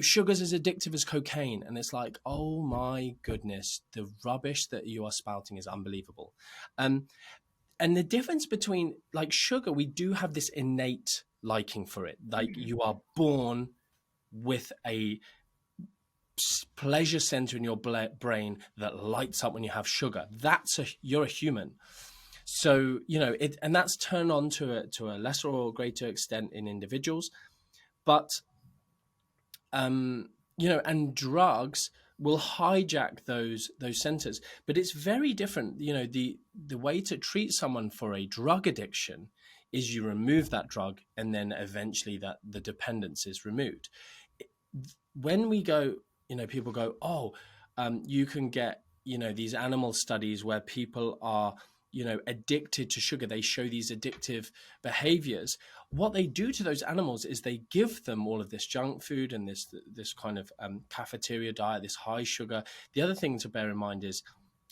sugar's as addictive as cocaine, and it's like, oh my goodness, the rubbish that you are spouting is unbelievable. And the difference between, like, sugar, we do have this innate liking for it. Like, you are born with a pleasure center in your brain that lights up when you have sugar. You're a human. So, and that's turned on to a lesser or greater extent in individuals. But, and drugs will hijack those centers. But it's very different. The way to treat someone for a drug addiction is you remove that drug, and then eventually that the dependence is removed. When we go, people go, oh, you can get, these animal studies where people are, addicted to sugar. They show these addictive behaviors. What they do to those animals is they give them all of this junk food and this kind of cafeteria diet, this high sugar. The other thing to bear in mind is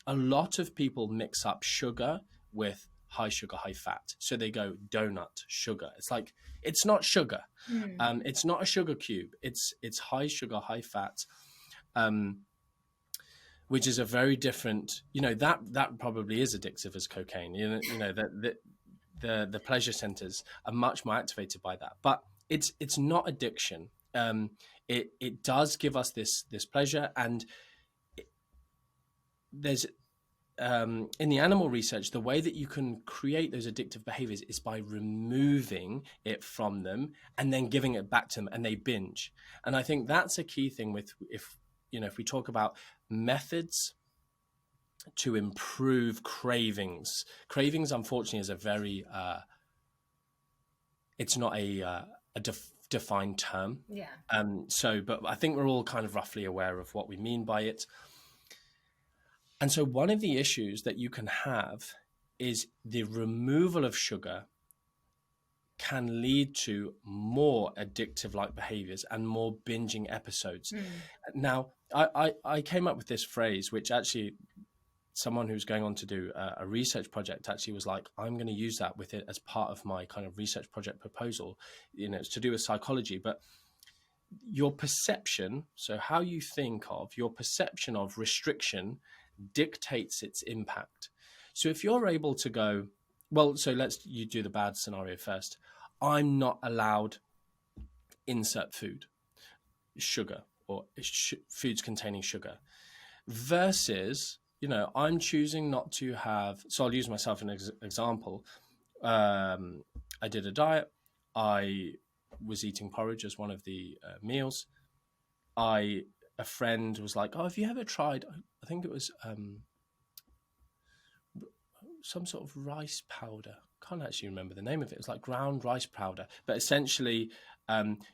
a lot of people mix up sugar with high sugar, high fat. So they go donut sugar. It's like, it's not sugar. It's not a sugar cube. It's high sugar, high fat, which is a very different, that probably is addictive as cocaine. The pleasure centers are much more activated by that, but it's not addiction. It does give us this pleasure, and there's in the animal research, the way that you can create those addictive behaviors is by removing it from them and then giving it back to them, and they binge. And I think that's a key thing with, if we talk about methods to improve cravings. Cravings, unfortunately, is a very it's not a defined term. Yeah. But I think we're all kind of roughly aware of what we mean by it. And so one of the issues that you can have is the removal of sugar can lead to more addictive-like behaviors and more binging episodes. Now, I came up with this phrase, which actually someone who's going on to do a research project actually was like, I'm going to use that with it as part of my kind of research project proposal. It's to do with psychology, but your perception, so how you think of your perception of restriction dictates its impact. So if you're able to go, well, so you do the bad scenario first. I'm not allowed insert food, sugar, or foods containing sugar, versus, I'm choosing not to have, so I'll use myself as an example. I did a diet. I was eating porridge as one of the meals. A friend was like, oh, have you ever tried, I think it was some sort of rice powder. Can't actually remember the name of it. It was like ground rice powder. But essentially,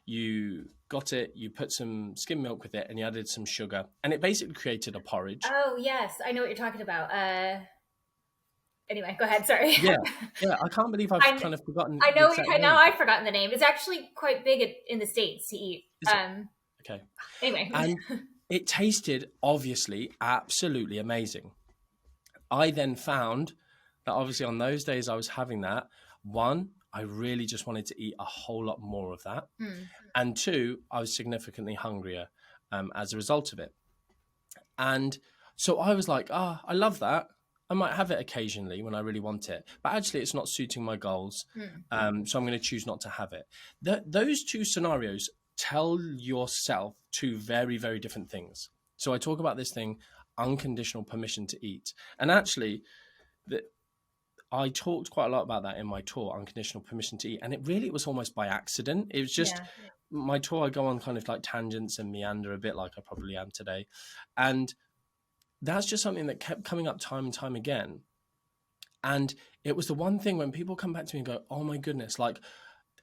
you got it, you put some skim milk with it, and you added some sugar, and it basically created a porridge. Oh, yes. I know what you're talking about. Anyway, go ahead. Sorry. Yeah. I can't believe I've kind of forgotten. I know. Now I've forgotten the name. It's actually quite big in the States to eat. Okay. Anyway. And it tasted obviously absolutely amazing. I then found that obviously on those days I was having that, one, I really just wanted to eat a whole lot more of that. And two, I was significantly hungrier as a result of it. And so I was like, I love that. I might have it occasionally when I really want it, but actually it's not suiting my goals. So I'm going to choose not to have it. Those two scenarios tell yourself two very, very different things. So I talk about this thing, unconditional permission to eat. And actually, I talked quite a lot about that in my tour, Unconditional Permission to Eat. And it was almost by accident. It was just my tour. I go on kind of like tangents and meander a bit like I probably am today. And that's just something that kept coming up time and time again. And it was the one thing when people come back to me and go, oh my goodness,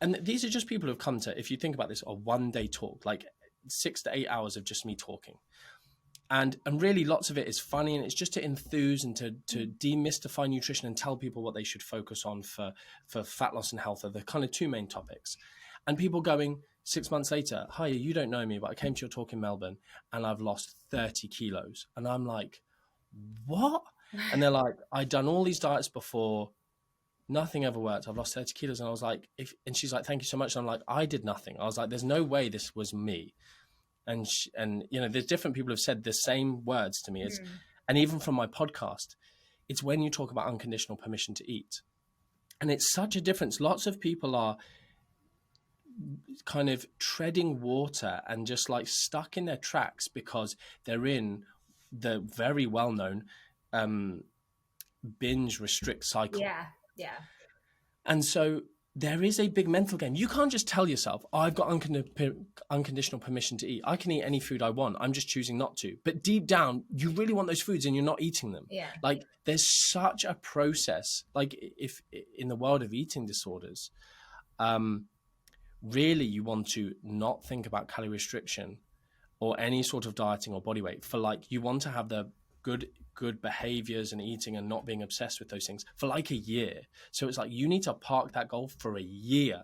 and these are just people who've come to, if you think about this, a 1-day talk, like 6 to 8 hours of just me talking. And really lots of it is funny, and it's just to enthuse and to demystify nutrition and tell people what they should focus on for fat loss and health are the kind of two main topics. And people going 6 months later, hi, you don't know me, but I came to your talk in Melbourne and I've lost 30 kilos. And I'm like, what? And they're like, I'd done all these diets before, nothing ever worked. I've lost 30 kilos. And I was like, and she's like, thank you so much. And I'm like, I did nothing. I was like, there's no way this was me. And there's different people who've said the same words to me. And even from my podcast, it's when you talk about unconditional permission to eat. And it's such a difference. Lots of people are kind of treading water and just like stuck in their tracks because they're in the very well-known binge restrict cycle. Yeah. And so there is a big mental game. You can't just tell yourself, I've got unconditional permission to eat. I can eat any food I want. I'm just choosing not to. But deep down, you really want those foods and you're not eating them. Yeah. Like there's such a process. Like if in the world of eating disorders, really you want to not think about calorie restriction or any sort of dieting or body weight you want to have the good behaviors and eating and not being obsessed with those things for like a year. So it's like you need to park that goal for a year,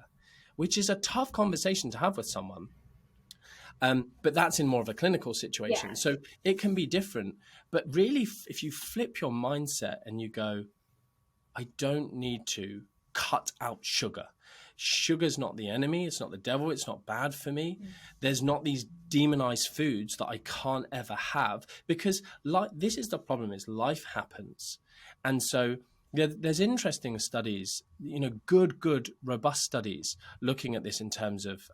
which is a tough conversation to have with someone. But that's in more of a clinical situation. So it can be different. But really, if you flip your mindset and you go, I don't need to cut out sugar. Sugar's not the enemy. It's not the devil. It's not bad for me. There's not these demonized foods that I can't ever have because this is the problem is life happens. And so there's interesting studies, good, robust studies looking at this in terms of,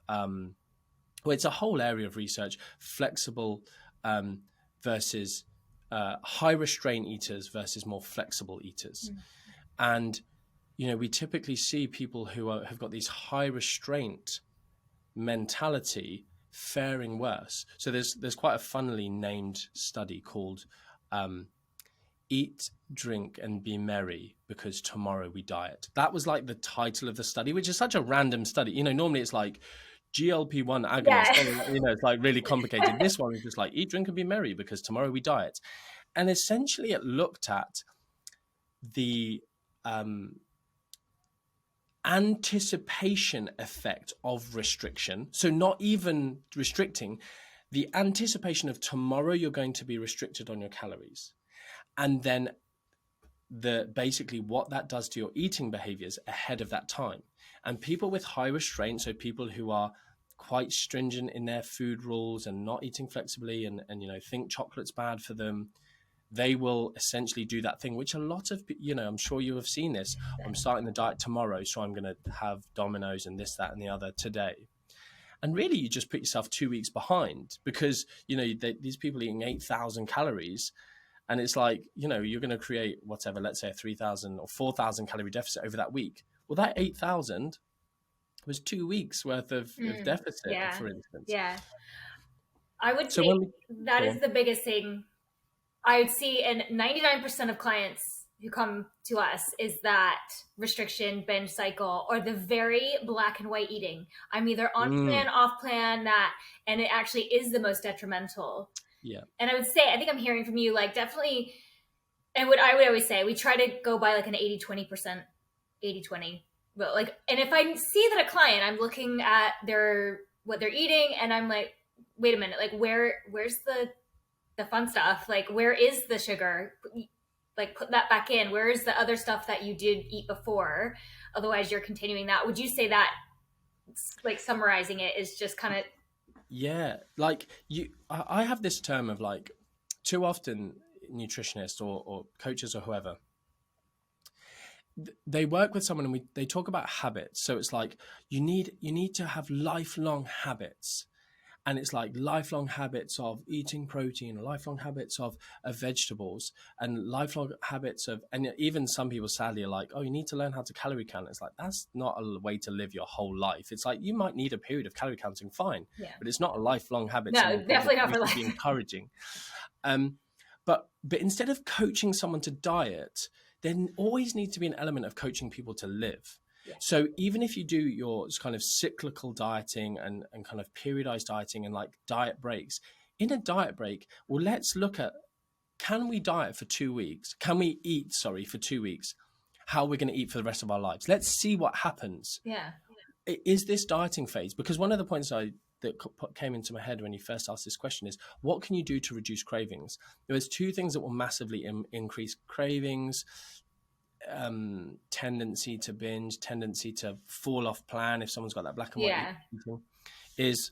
it's a whole area of research, flexible versus high restraint eaters versus more flexible eaters. And, we typically see people who have got these high restraint mentality faring worse. So there's quite a funnily named study called Eat, Drink and Be Merry because tomorrow we diet. That was like the title of the study, which is such a random study. Normally it's like GLP-1 agonist, it's like really complicated. This one is just like eat, drink and be merry because tomorrow we diet. And essentially it looked at the anticipation effect of restriction. So not even restricting, the anticipation of tomorrow you're going to be restricted on your calories. And then basically what that does to your eating behaviors ahead of that time. And people with high restraint, so people who are quite stringent in their food rules and not eating flexibly and think chocolate's bad for them, they will essentially do that thing, which a lot of, I'm sure you have seen this. I'm starting the diet tomorrow, so I'm going to have Domino's and this, that, and the other today. And really, you just put yourself 2 weeks behind because, these people eating 8,000 calories. And it's like, you're going to create whatever, let's say a 3,000 or 4,000 calorie deficit over that week. Well, that 8,000 was 2 weeks worth of deficit, for instance. Yeah. I would say that is the biggest thing I would see in 99% of clients who come to us is that restriction, binge cycle, or the very black and white eating. I'm either on plan, off plan, and it actually is the most detrimental. Yeah. And I would say, I think I'm hearing from you, like definitely, and what I would always say, we try to go by like an 80-20%, 80-20. But like, and if I see that a client, I'm looking at what they're eating and I'm like, wait a minute, like where's the fun stuff? Like, where is the sugar? Like, put that back in. Where is the other stuff that you did eat before? Otherwise, you're continuing that. Would you say that, like, summarizing it is just kind of... Yeah, like I have this term of like, too often nutritionists or coaches or whoever, they work with someone and they talk about habits. So it's like, you need to have lifelong habits. And it's like lifelong habits of eating protein, lifelong habits of vegetables, and lifelong habits of, and even some people sadly are like, oh, you need to learn how to calorie count. It's like, that's not a way to live your whole life. It's like, you might need a period of calorie counting, fine, but it's not a lifelong habit. No, definitely not for life. Encouraging. But instead of coaching someone to diet, there always needs to be an element of coaching people to live. Yeah. So even if you do your kind of cyclical dieting and kind of periodized dieting and like diet breaks, in a diet break, well, let's look at, can we diet for 2 weeks? Can we eat, for 2 weeks? How we're going to eat for the rest of our lives? Let's see what happens. Yeah. Is this dieting phase? Because one of the points that came into my head when you first asked this question is, what can you do to reduce cravings? There's two things that will massively increase cravings. Tendency to binge, tendency to fall off plan if someone's got that black and white eating, is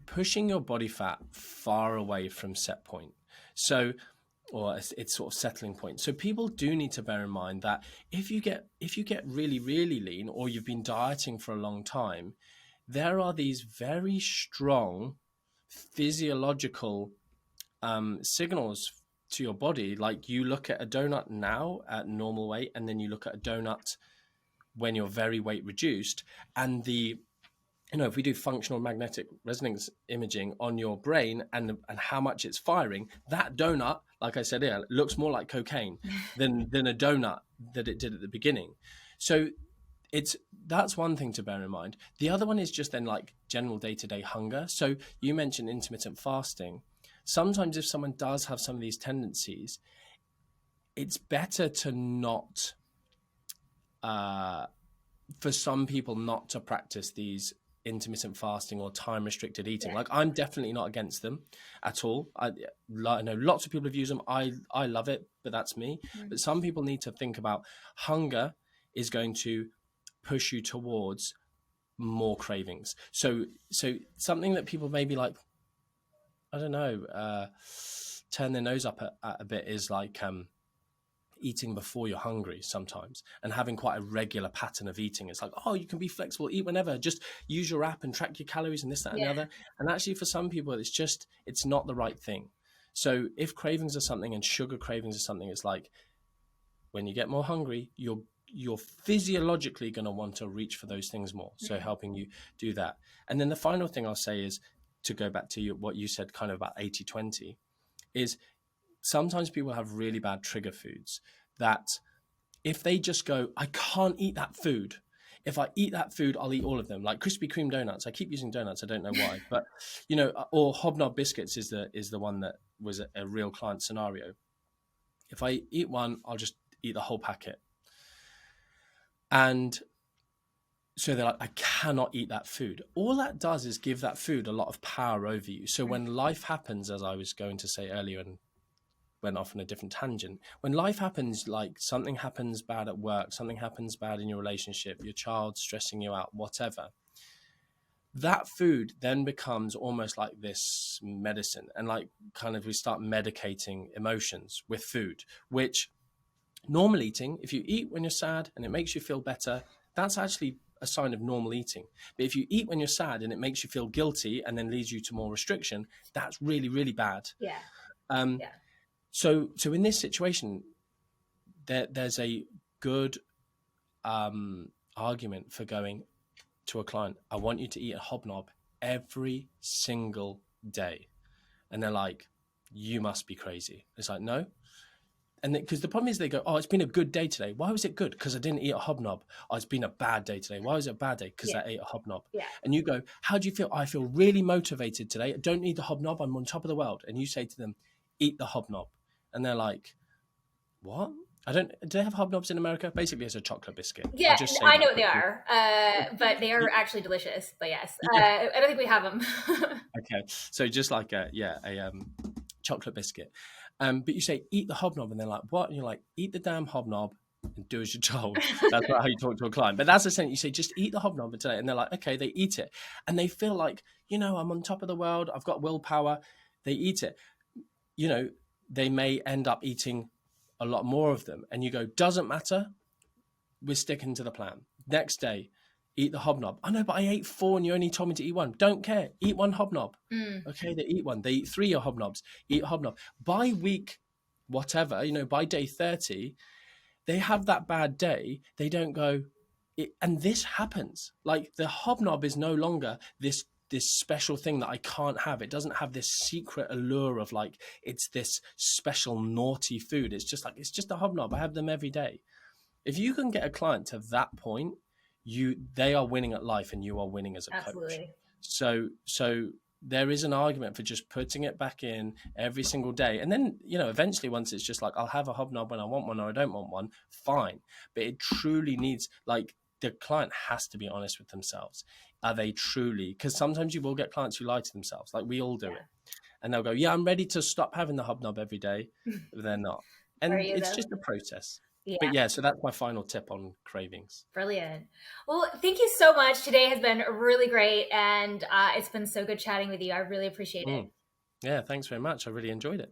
pushing your body fat far away from set point. So, or its sort of settling point. So people do need to bear in mind that if you get really, really lean, or you've been dieting for a long time, there are these very strong physiological signals to your body. Like, you look at a donut now at normal weight, and then you look at a donut when you're very weight reduced, and if we do functional magnetic resonance imaging on your brain and how much it's firing, that donut, like I said earlier, looks more like cocaine than a donut that it did at the beginning. So that's one thing to bear in mind. The other one is just then like general day-to-day hunger. So you mentioned intermittent fasting. Sometimes if someone does have some of these tendencies, it's better to not, for some people, not to practice these intermittent fasting or time restricted eating. Like, I'm definitely not against them at all. I know lots of people have used them. I love it, but that's me. But some people need to think about hunger is going to push you towards more cravings. So something that people maybe like, I don't know, turn their nose up at a bit is like eating before you're hungry sometimes, and having quite a regular pattern of eating. It's like, oh, you can be flexible, eat whenever, just use your app and track your calories and this, that, and the Yeah. other. And actually for some people, it's not the right thing. So if cravings are something and sugar cravings are something, it's like when you get more hungry, you're physiologically going to want to reach for those things more. So helping you do that. And then the final thing I'll say is, to go back to what you said kind of about 80-20, is sometimes people have really bad trigger foods that if they just go, I can't eat that food. If I eat that food, I'll eat all of them. Like Krispy Kreme donuts. I keep using donuts. I don't know why, but or Hobnob biscuits is the one that was a real client scenario. If I eat one, I'll just eat the whole packet. And so they're like, I cannot eat that food. All that does is give that food a lot of power over you. So when life happens, as I was going to say earlier and went off on a different tangent, when life happens, like something happens bad at work, something happens bad in your relationship, your child's stressing you out, whatever, that food then becomes almost like this medicine. And like kind of we start medicating emotions with food, which normal eating, if you eat when you're sad and it makes you feel better, that's actually a sign of normal eating. But if you eat when you're sad and it makes you feel guilty and then leads you to more restriction, that's really, really bad. Yeah. Yeah. So in this situation, there's a good argument for going to a client, I want you to eat a Hobnob every single day. And they're like, you must be crazy. It's like, no. And because the problem is they go, oh, it's been a good day today. Why was it good? Because I didn't eat a Hobnob. Oh, it's been a bad day today. Why was it a bad day? Because I ate a Hobnob. Yeah. And you go, how do you feel? I feel really motivated today. I don't need the Hobnob. I'm on top of the world. And you say to them, eat the Hobnob. And they're like, what? Do they have Hobnobs in America? Basically, it's a chocolate biscuit. Yeah, I know what they are, but they are Yeah. actually delicious. But yes, I don't think we have them. Okay, so just like a chocolate biscuit. But you say, eat the Hobnob, and they're like, what? And you're like, eat the damn Hobnob and do as you're told. That's not how you talk to a client. But that's essentially, you say, just eat the Hobnob today. And they're like, okay, they eat it. And they feel like, I'm on top of the world. I've got willpower. They eat it. They may end up eating a lot more of them. And you go, doesn't matter. We're sticking to the plan. Next day, eat the Hobnob. I know, but I ate 4 and you only told me to eat 1. Don't care. Eat 1 Hobnob. Okay, they eat 1. They eat 3 of Hobnobs. Eat a Hobnob. By week, whatever, by day 30, they have that bad day. They don't go, and this happens. Like the Hobnob is no longer this special thing that I can't have. It doesn't have this secret allure of like, it's this special naughty food. It's just a Hobnob. I have them every day. If you can get a client to that point, they are winning at life and you are winning as a coach. So there is an argument for just putting it back in every single day. And then, eventually once it's just like, I'll have a Hobnob when I want one or I don't want one, fine. But it truly needs, like, the client has to be honest with themselves. Are they truly, because sometimes you will get clients who lie to themselves, like we all do it. And they'll go, yeah, I'm ready to stop having the Hobnob every day. But they're not. And it's just a process. Yeah. But yeah, so that's my final tip on cravings. Brilliant. Well, thank you so much. Today has been really great. And it's been so good chatting with you. I really appreciate it. Yeah, thanks very much. I really enjoyed it.